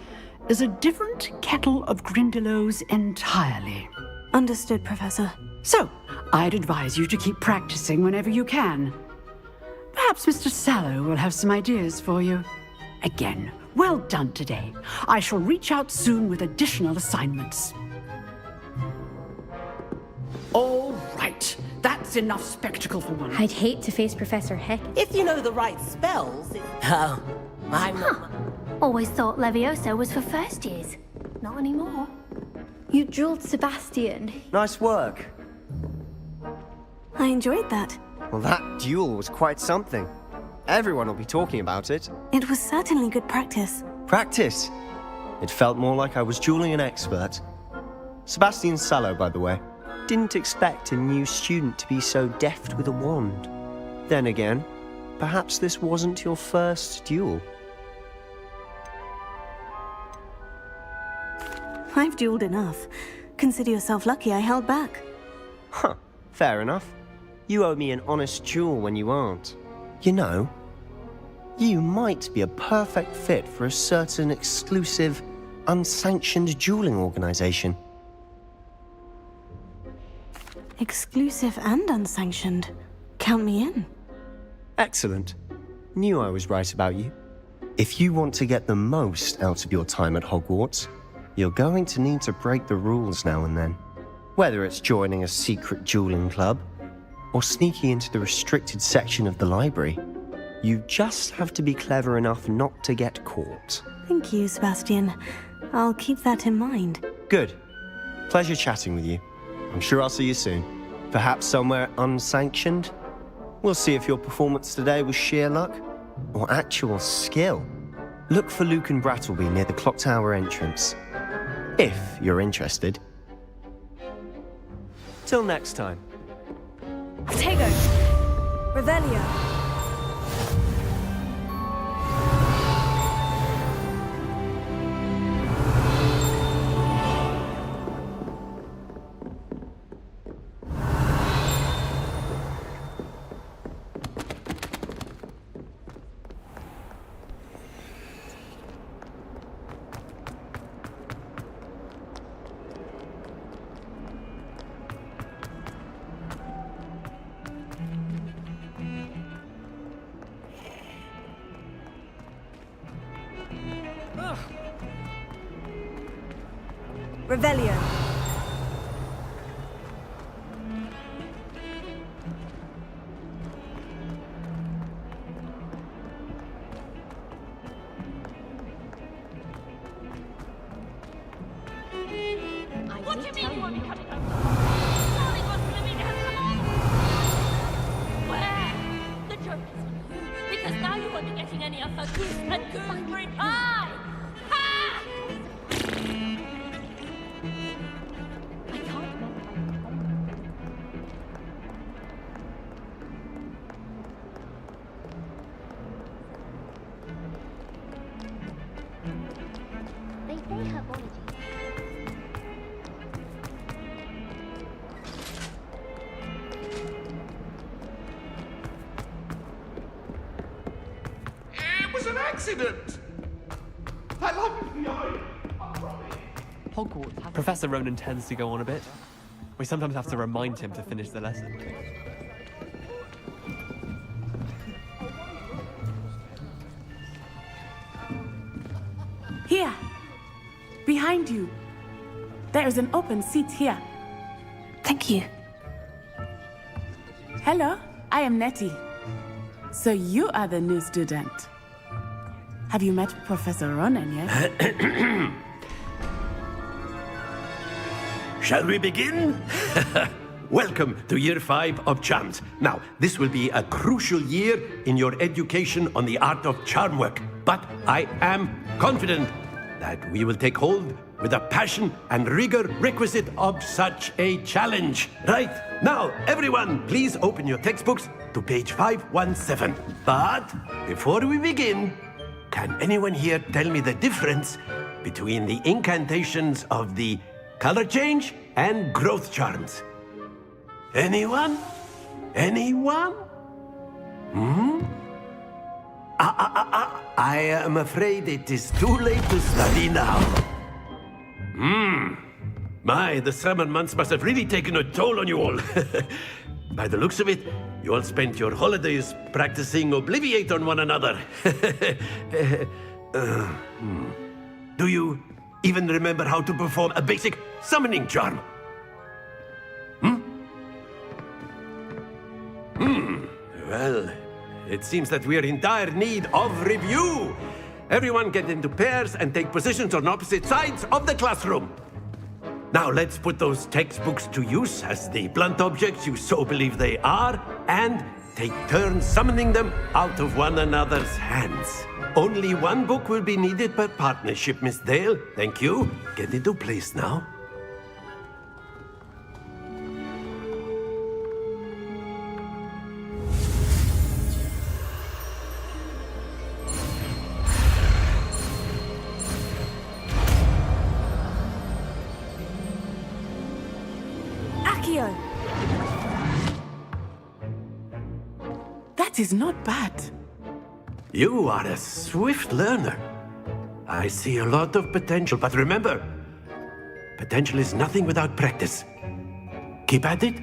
is a different kettle of Grindylows entirely. Understood, Professor. So, I'd advise you to keep practicing whenever you can. Perhaps Mr. Sallow will have some ideas for you. Again, well done today. I shall reach out soon with additional assignments. All right. That's enough spectacle for one. I'd hate to face Professor Hecat. If you know the right spells. Oh, I'm not. Always thought Levioso was for first years. Not anymore. You dueled Sebastian. Nice work. I enjoyed that. Well, that duel was quite something. Everyone will be talking about it. It was certainly good practice. Practice? It felt more like I was dueling an expert. Sebastian Sallow, by the way. Didn't expect a new student to be so deft with a wand. Then again, perhaps this wasn't your first duel. I've dueled enough. Consider yourself lucky I held back. Huh, fair enough. You owe me an honest duel when you aren't. You know, you might be a perfect fit for a certain exclusive, unsanctioned dueling organization. Exclusive and unsanctioned. Count me in. Excellent. Knew I was right about you. If you want to get the most out of your time at Hogwarts, you're going to need to break the rules now and then. Whether it's joining a secret dueling club, or sneaking into the restricted section of the library, you just have to be clever enough not to get caught. Thank you, Sebastian. I'll keep that in mind. Good. Pleasure chatting with you. I'm sure I'll see you soon. Perhaps somewhere unsanctioned? We'll see if your performance today was sheer luck or actual skill. Look for Luke and Brattleby near the clock tower entrance, if you're interested. Till next time. Tego! Revelio! Revelio. What do you mean you won't be coming home? Darling, what's living has come on. Where? The joke is on you. Because now you won't be getting any of her goose and gooseberry pie. Ha! I can't remember. They say herbology. It was an accident! I love it behind. Hogwarts. Professor Ronan tends to go on a bit. We sometimes have to remind him to finish the lesson. Here! Behind you. There is an open seat here. Thank you. Hello, I am Nettie. So you are the new student. Have you met Professor Ronan yet? Shall we begin? Welcome to Year 5 of Charms. Now, this will be a crucial year in your education on the art of charm work. But I am confident that we will take hold with the passion and rigor requisite of such a challenge. Right, now, everyone, please open your textbooks to page 517. But before we begin, can anyone here tell me the difference between the incantations of the color change and growth charms? Anyone? Anyone? I am afraid it is too late to study now. My, the summer months must have really taken a toll on you all. By the looks of it, you all spent your holidays practicing Obliviate on one another. Do you even remember how to perform a basic summoning charm? Well, it seems that we are in dire need of review. Everyone get into pairs and take positions on opposite sides of the classroom. Now let's put those textbooks to use as the blunt objects you so believe they are, and take turns summoning them out of one another's hands. Only one book will be needed per partnership, Miss Dale. Thank you. Get into place now. Accio! That is not bad. You are a swift learner. I see a lot of potential, but remember, potential is nothing without practice. Keep at it.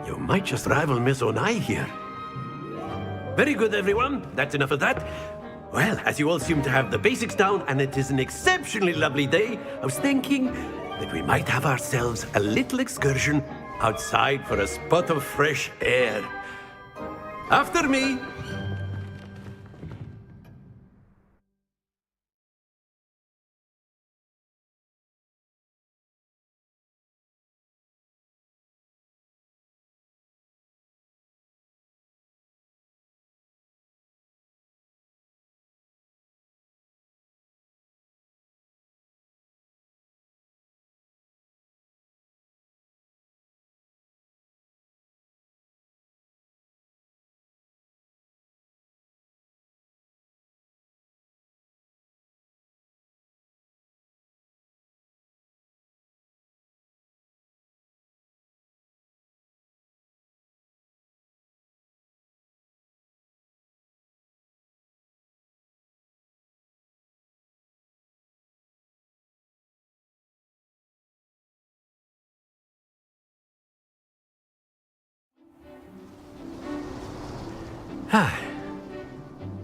You might just rival Miss Onai here. Very good, everyone. That's enough of that. Well, as you all seem to have the basics down, and it is an exceptionally lovely day, I was thinking that we might have ourselves a little excursion outside for a spot of fresh air. After me.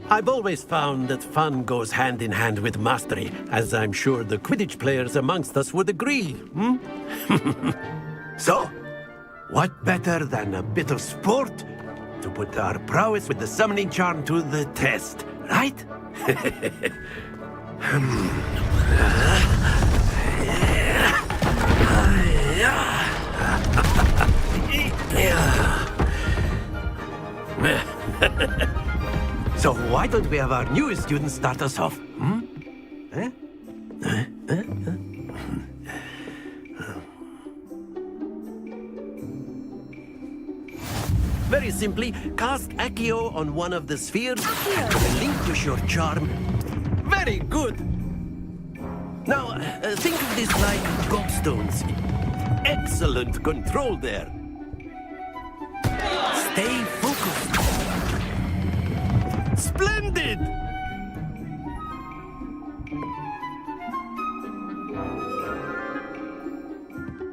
I've always found that fun goes hand in hand with mastery, as I'm sure the Quidditch players amongst us would agree. So, what better than a bit of sport to put our prowess with the summoning charm to the test, right? So why don't we have our newest student start us off? Very simply, cast Accio on one of the spheres and relinquish your charm. Very good! Now, think of this like gobstones. Excellent control there. Stay focused. Splendid!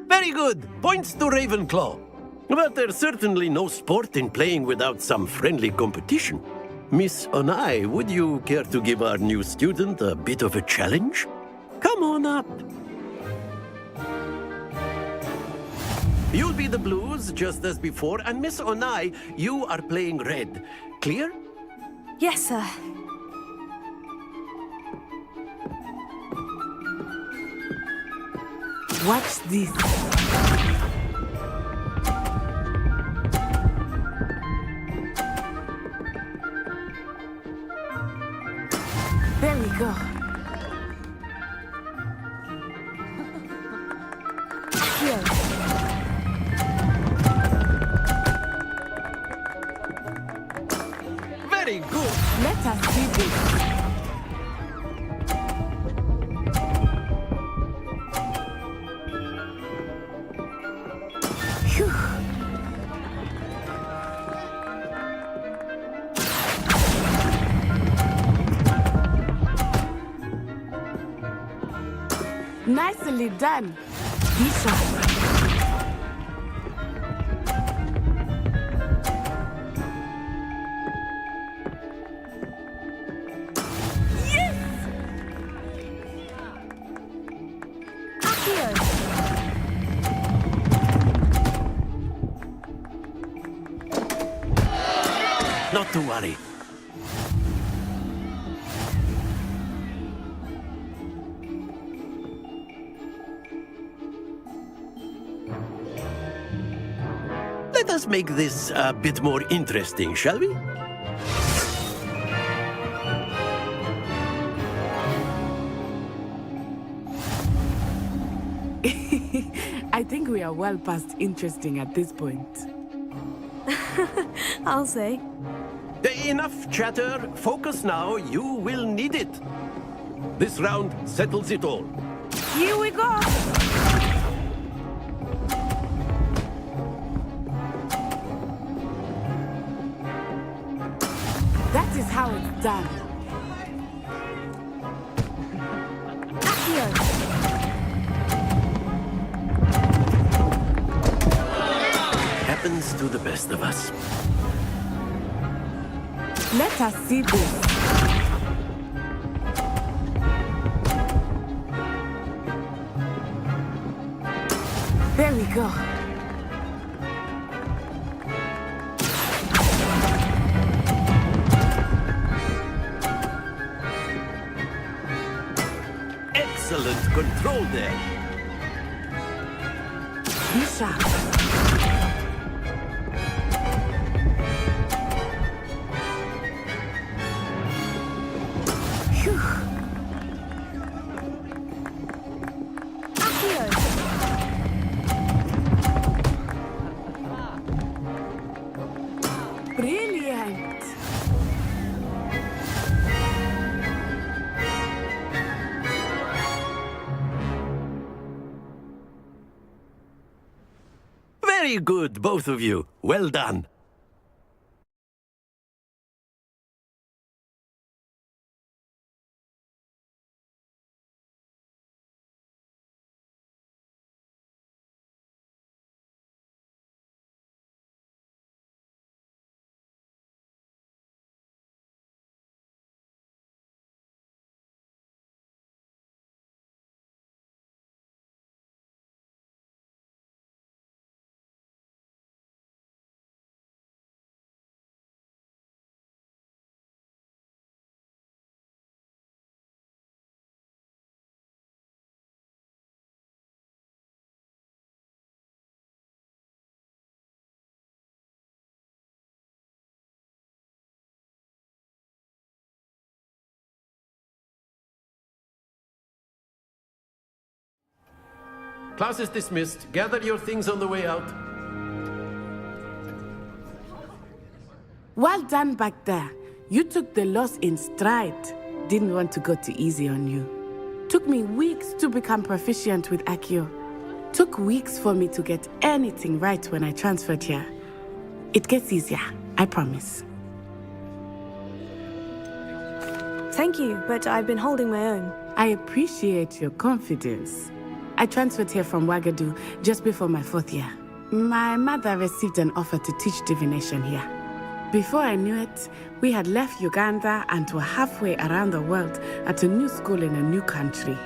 Very good. Points to Ravenclaw. But there's certainly no sport in playing without some friendly competition. Miss Onai, would you care to give our new student a bit of a challenge? Come on up. You'll be the blues, just as before, and Miss Onai, you are playing red. Clear? Yes, sir. Watch this. There we go. Here. Very good. Let us see this. Phew. Nicely done. Be sharp. Not to worry. Let us make this a bit more interesting, shall we? I think we are well past interesting at this point. I'll say. Enough chatter. Focus now. You will need it. This round settles it all. Here we go. That is how it's done. Happens to the best of us. Let us see this. There we go. Excellent control there. Be sharp. Brilliant. Very good, both of you. Well done. Class is dismissed. Gather your things on the way out. Well done back there. You took the loss in stride. Didn't want to go too easy on you. Took me weeks to become proficient with Accio. Took weeks for me to get anything right when I transferred here. It gets easier, I promise. Thank you, but I've been holding my own. I appreciate your confidence. I transferred here from Wagadu just before my 4th year. My mother received an offer to teach divination here. Before I knew it, we had left Uganda and were halfway around the world at a new school in a new country.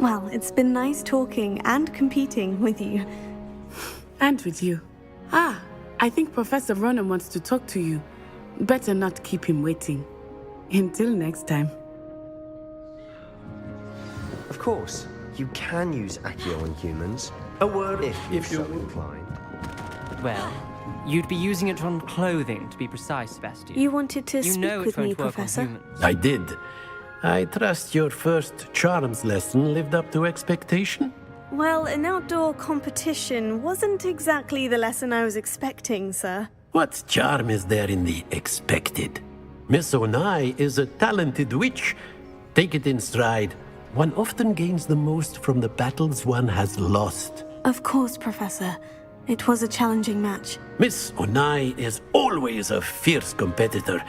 Well, it's been nice talking and competing with you. And with you. Ah, I think Professor Ronan wants to talk to you. Better not keep him waiting. Until next time. Of course, you can use Accio on humans. A word if you're so inclined. Well, you'd be using it on clothing, to be precise, Sebastian. You wanted to You speak know with it won't me, work on Professor? humans. I did. I trust your first charms lesson lived up to expectation? Well, an outdoor competition wasn't exactly the lesson I was expecting, sir. What charm is there in the expected? Miss Onai is a talented witch. Take it in stride. One often gains the most from the battles one has lost. Of course, Professor. It was a challenging match. Miss Onai is always a fierce competitor,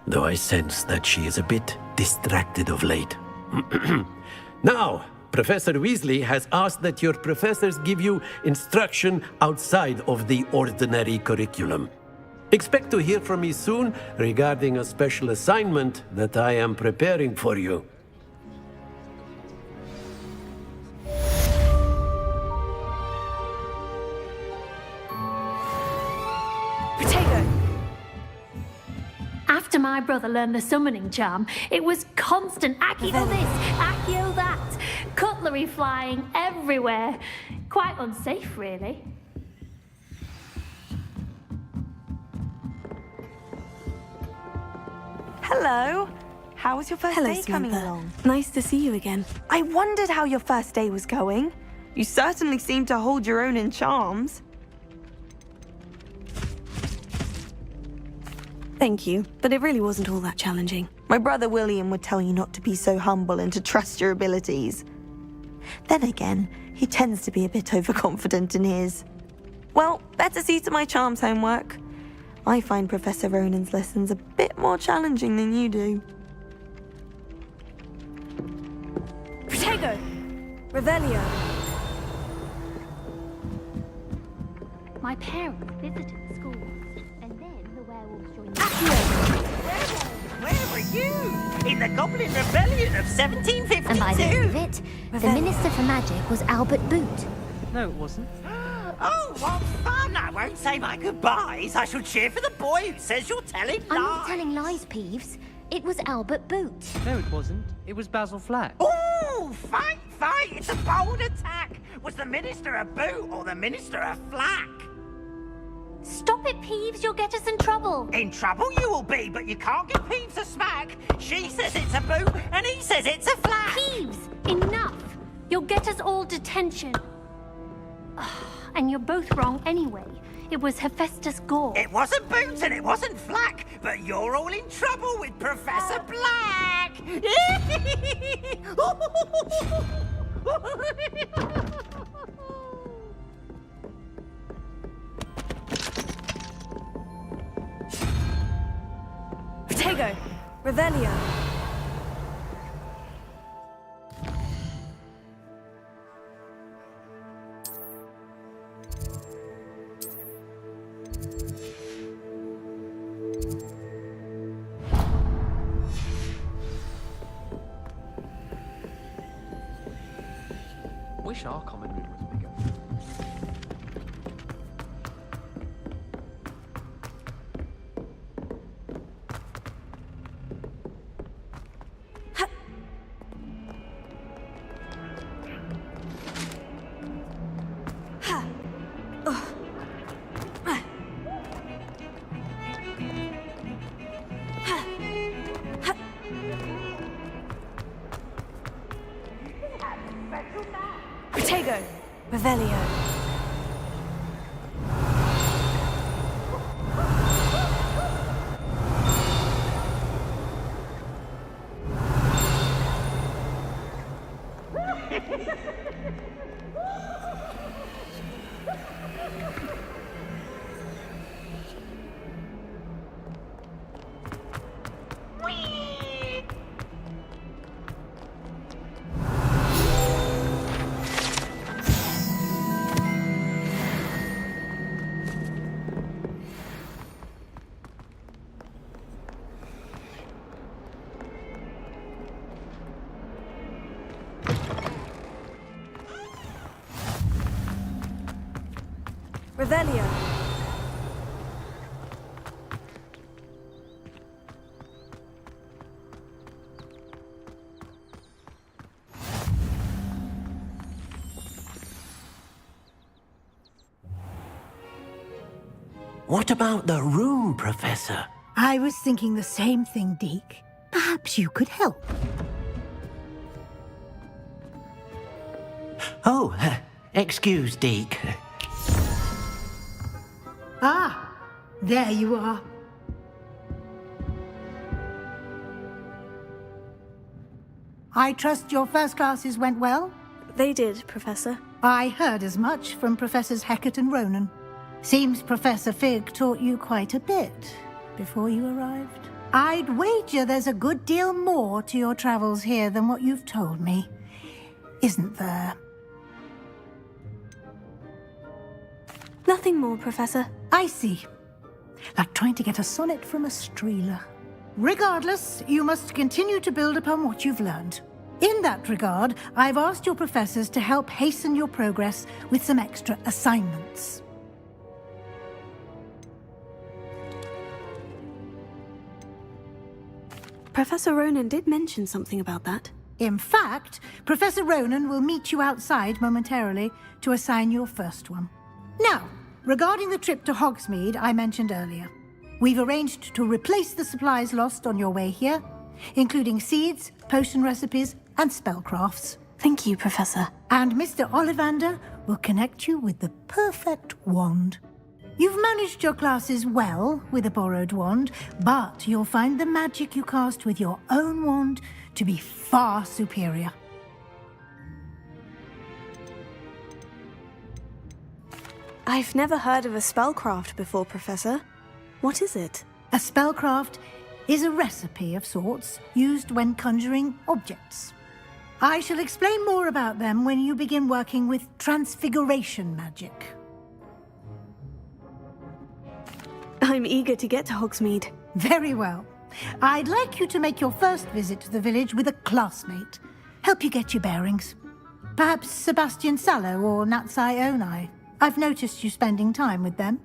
though I sense that she is a bit distracted of late. Now, Professor Weasley has asked that your professors give you instruction outside of the ordinary curriculum. Expect to hear from me soon regarding a special assignment that I am preparing for you. After my brother learned the summoning charm, it was constant Accio this, Accio that, cutlery flying everywhere. Quite unsafe, really. Hello. How was your first Hello, day coming Samantha. along? Nice to see you again. I wondered how your first day was going. You certainly seemed to hold your own in charms. Thank you, but it really wasn't all that challenging. My brother William would tell you not to be so humble and to trust your abilities. Then again, he tends to be a bit overconfident in his. Well, better see to my charms homework. I find Professor Ronan's lessons a bit more challenging than you do. Protego! Revelio! My parents visited the school once, and then the werewolves joined Where were you? In the Goblin Rebellion of 1752? And by the end of it, the Minister for Magic was Albert Boot. No, it wasn't. Oh, what fun! I won't say my goodbyes. I shall cheer for the boy who says you're telling lies. I'm not telling lies, Peeves. It was Albert Boot. No, it wasn't. It was Basil Flack. Oh, fight! It's a bold attack. Was the Minister a boot or the Minister a flack? Stop it, Peeves. You'll get us in trouble. In trouble you will be, but you can't give Peeves a smack. She says it's a boot, and he says it's a flack. Peeves, enough. You'll get us all detention. And you're both wrong anyway. It was Hephaestus Gore. It wasn't Boot and it wasn't Flack, but you're all in trouble with Professor Black. Protego, Revelio. Wish our common room was bigger. Protego, Revelio. Revelio. What about the room, Professor? I was thinking the same thing, Deke. Perhaps you could help. Oh, excuse, Deke. Ah, there you are. I trust your first classes went well? They did, Professor. I heard as much from Professors Hecat and Ronan. Seems Professor Fig taught you quite a bit before you arrived. I'd wager there's a good deal more to your travels here than what you've told me. Isn't there? Nothing more, Professor. I see. Like trying to get a sonnet from a streeler. Regardless, you must continue to build upon what you've learned. In that regard, I've asked your professors to help hasten your progress with some extra assignments. Professor Ronan did mention something about that. In fact, Professor Ronan will meet you outside momentarily to assign your first one. Now, regarding the trip to Hogsmeade I mentioned earlier, we've arranged to replace the supplies lost on your way here, including seeds, potion recipes, and spellcrafts. Thank you, Professor. And Mr. Ollivander will connect you with the perfect wand. You've managed your classes well with a borrowed wand, but you'll find the magic you cast with your own wand to be far superior. I've never heard of a spellcraft before, Professor. What is it? A spellcraft is a recipe of sorts used when conjuring objects. I shall explain more about them when you begin working with transfiguration magic. I'm eager to get to Hogsmeade. Very well. I'd like you to make your first visit to the village with a classmate. Help you get your bearings. Perhaps Sebastian Sallow or Natsai Onai. I've noticed you spending time with them.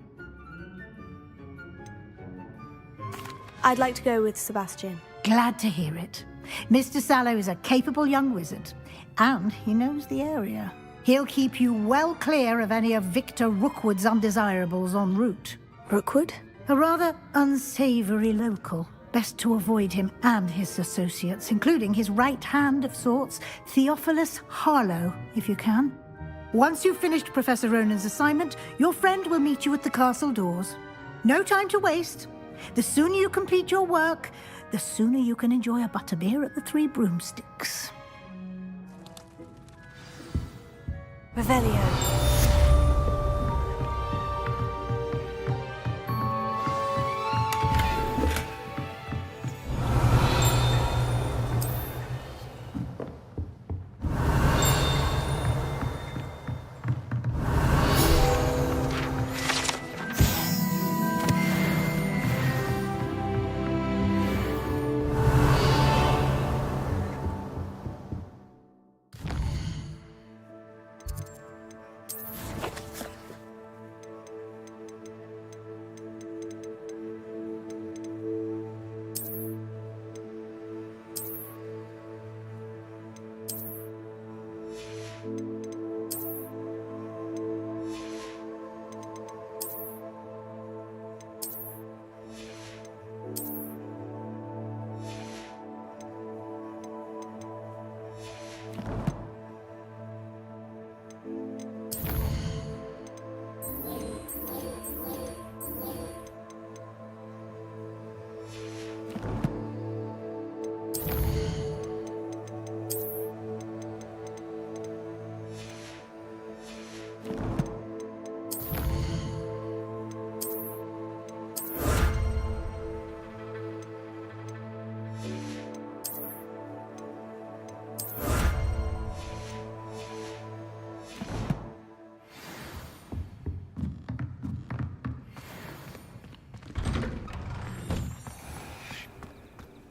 I'd like to go with Sebastian. Glad to hear it. Mr. Sallow is a capable young wizard, and he knows the area. He'll keep you well clear of any of Victor Rookwood's undesirables en route. Rookwood? A rather unsavory local. Best to avoid him and his associates, including his right hand of sorts, Theophilus Harlow, if you can. Once you've finished Professor Ronan's assignment, your friend will meet you at the castle doors. No time to waste. The sooner you complete your work, the sooner you can enjoy a butterbeer at the Three Broomsticks. Revelio.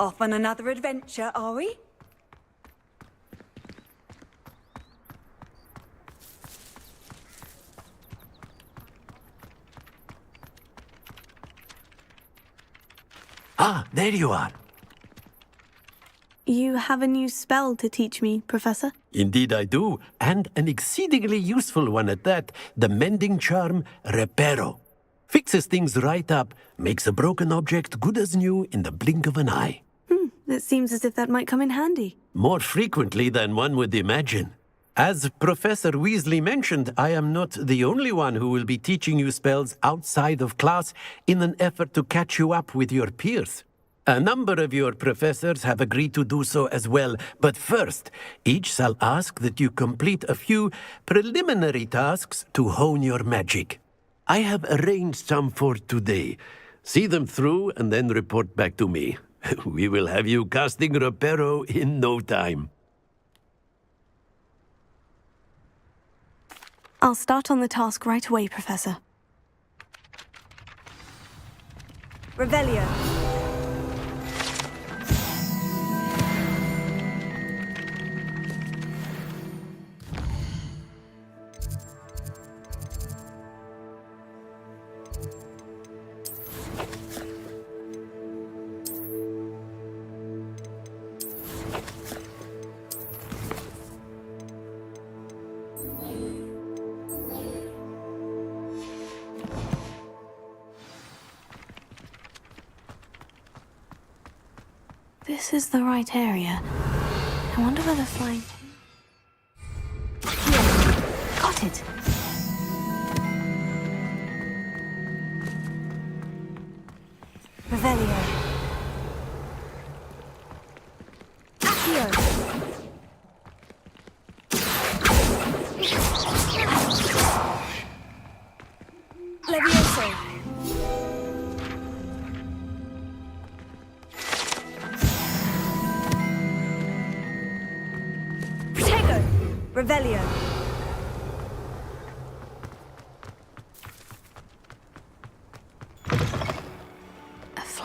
Off on another adventure, are we? Ah, there you are. You have a new spell to teach me, Professor? Indeed I do, and an exceedingly useful one at that. The mending charm, Reparo. Fixes things right up, makes a broken object good as new in the blink of an eye. It seems as if that might come in handy. More frequently than one would imagine. As Professor Weasley mentioned, I am not the only one who will be teaching you spells outside of class in an effort to catch you up with your peers. A number of your professors have agreed to do so as well, but first, each shall ask that you complete a few preliminary tasks to hone your magic. I have arranged some for today. See them through and then report back to me. We will have you casting Reparo in no time. I'll start on the task right away, Professor. Revelio. This is the right area. I wonder where the flying... Here. Got it! Revelio. Accio. Levioso. Revelio.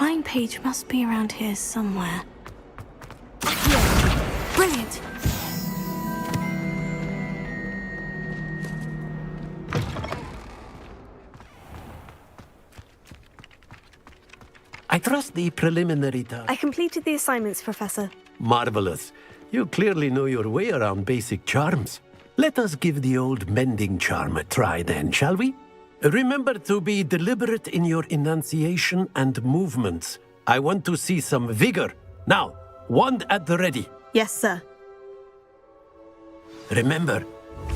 flying page must be around here somewhere. Here. Brilliant! I trust the preliminary task. I completed the assignments, Professor. Marvelous. You clearly know your way around basic charms. Let us give the old mending charm a try then, shall we? Remember to be deliberate in your enunciation and movements. I want to see some vigor. Now, wand at the ready. Yes, sir. Remember,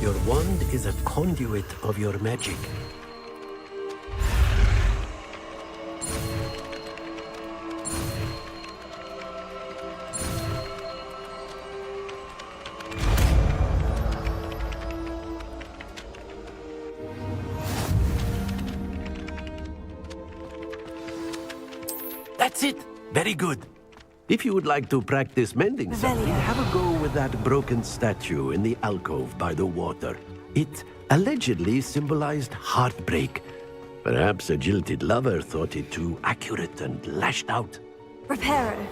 your wand is a conduit of your magic. That's it. Very good. If you would like to practice mending something, have a go with that broken statue in the alcove by the water. It allegedly symbolized heartbreak. Perhaps a jilted lover thought it too accurate and lashed out. Reparo.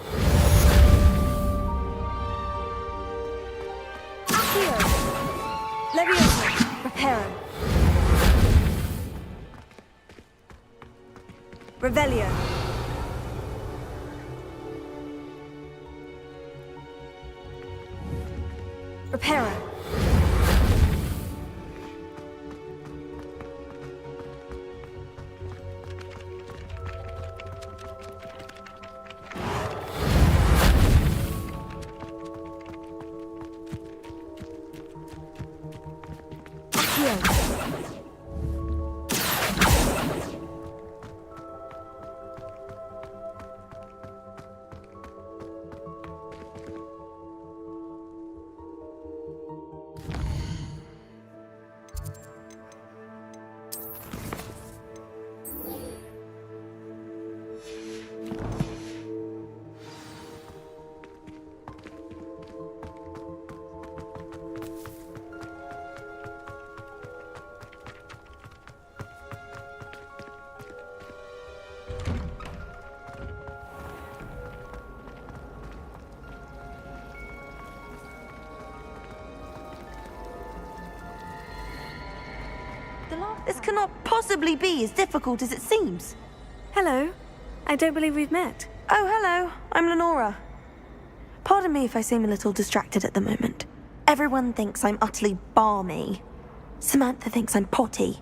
Accio. Levioso. Reparo. Revelio. Reparo. This cannot possibly be as difficult as it seems. Hello. I don't believe we've met. Oh, hello. I'm Lenora. Pardon me if I seem a little distracted at the moment. Everyone thinks I'm utterly balmy. Samantha thinks I'm potty.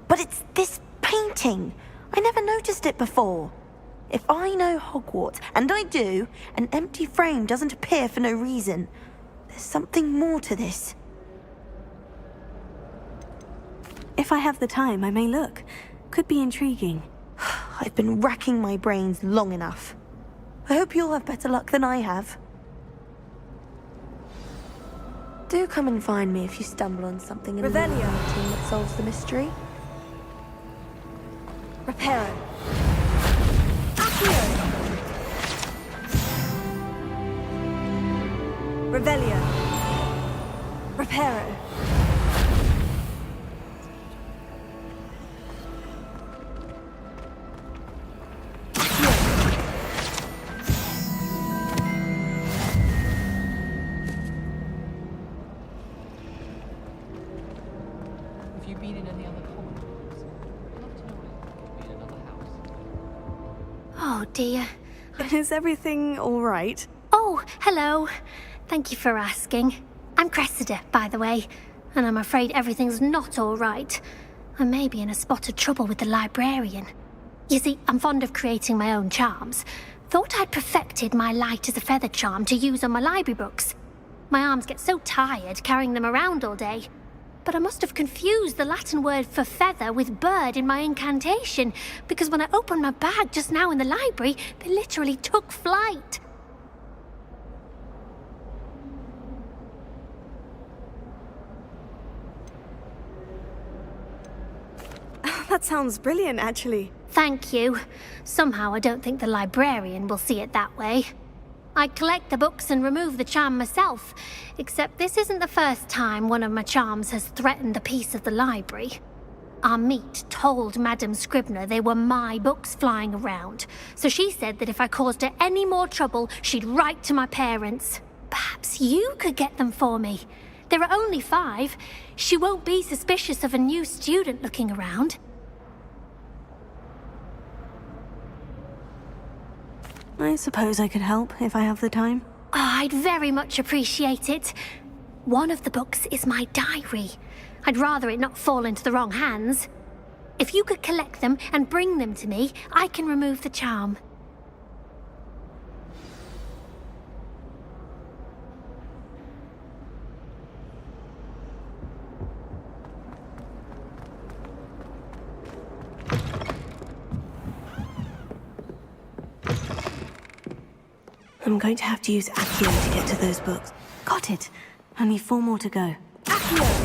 But it's this painting. I never noticed it before. If I know Hogwarts, and I do, an empty frame doesn't appear for no reason. There's something more to this. If I have the time, I may look. Could be intriguing. I've been racking my brains long enough. I hope you'll have better luck than I have. Do come and find me if you stumble on something in the painting that solves the mystery. Reparo. Accio. Revelio. Reparo. Have you been in any other common rooms? I'd love to know if you've been in another house. Oh dear. Is everything all right? Oh, hello. Thank you for asking. I'm Cressida, by the way, and I'm afraid everything's not all right. I may be in a spot of trouble with the librarian. You see, I'm fond of creating my own charms. Thought I'd perfected my light as a feather charm to use on my library books. My arms get so tired carrying them around all day. But I must have confused the Latin word for feather with bird in my incantation, because when I opened my bag just now in the library, they literally took flight. That sounds brilliant, actually. Thank you. Somehow I don't think the librarian will see it that way. I collect the books and remove the charm myself, except this isn't the first time one of my charms has threatened the peace of the library. Our meet told Madame Scribner they were my books flying around, so she said that if I caused her any more trouble, she'd write to my parents. Perhaps you could get them for me. There are only 5. She won't be suspicious of a new student looking around. I suppose I could help if I have the time. Oh, I'd very much appreciate it. One of the books is my diary. I'd rather it not fall into the wrong hands. If you could collect them and bring them to me, I can remove the charm. I'm going to have to use Accio to get to those books. Got it. Only 4 more to go. Accio!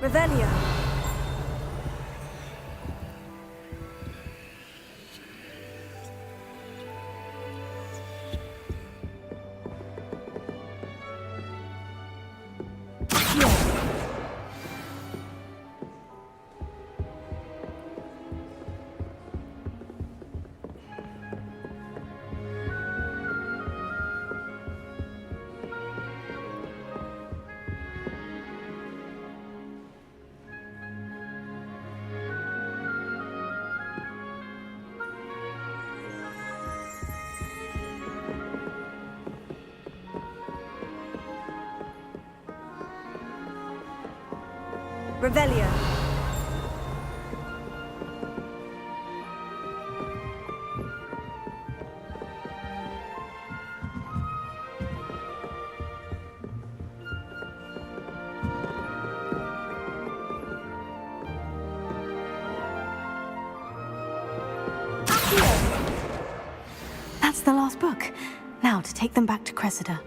Revelio. Revelio. That's the last book. Now to take them back to Cressida.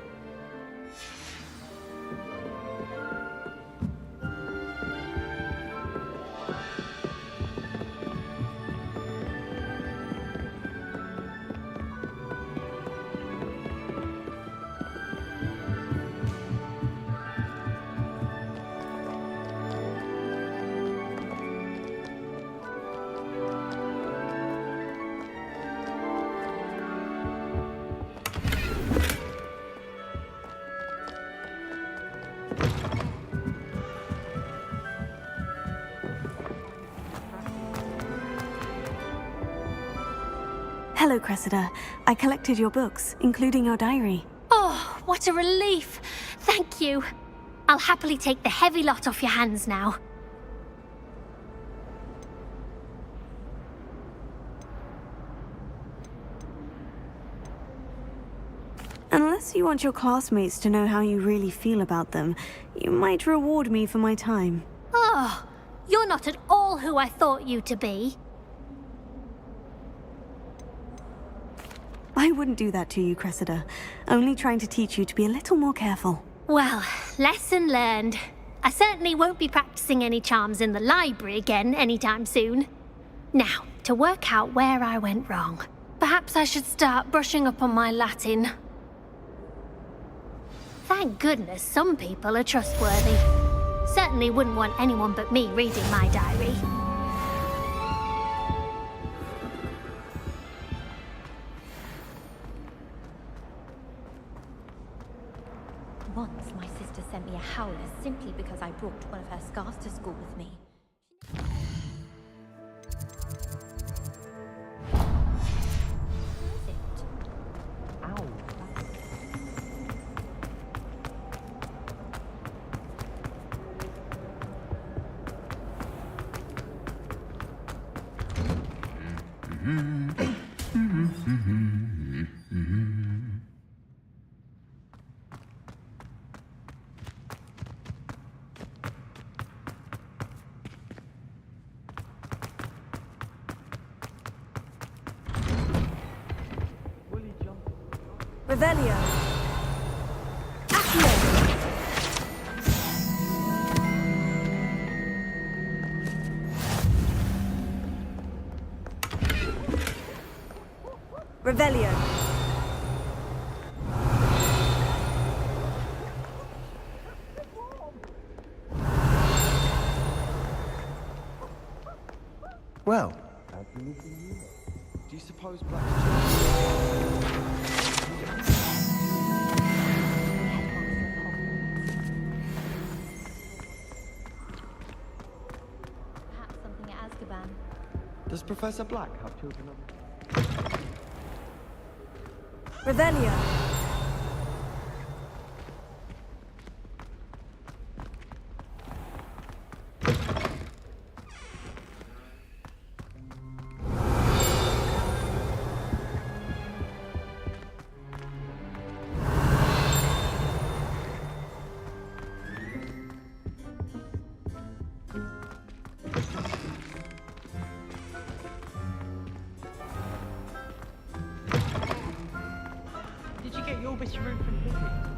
Hello, Cressida. I collected your books, including your diary. Oh, what a relief. Thank you. I'll happily take the heavy lot off your hands now. Unless you want your classmates to know how you really feel about them, you might reward me for my time. Oh, you're not at all who I thought you to be. I wouldn't do that to you, Cressida. Only trying to teach you to be a little more careful. Well, lesson learned. I certainly won't be practicing any charms in the library again anytime soon. Now, to work out where I went wrong. Perhaps I should start brushing up on my Latin. Thank goodness some people are trustworthy. Certainly wouldn't want anyone but me reading my diary. Once, my sister sent me a howler simply because I brought one of her scarves to school with me. Revelio. Accio. Revelio. Well, do you suppose Black... Perhaps something at Azkaban. Does Professor Black have children of... Revelio. Did you get your bit of room from Pippi?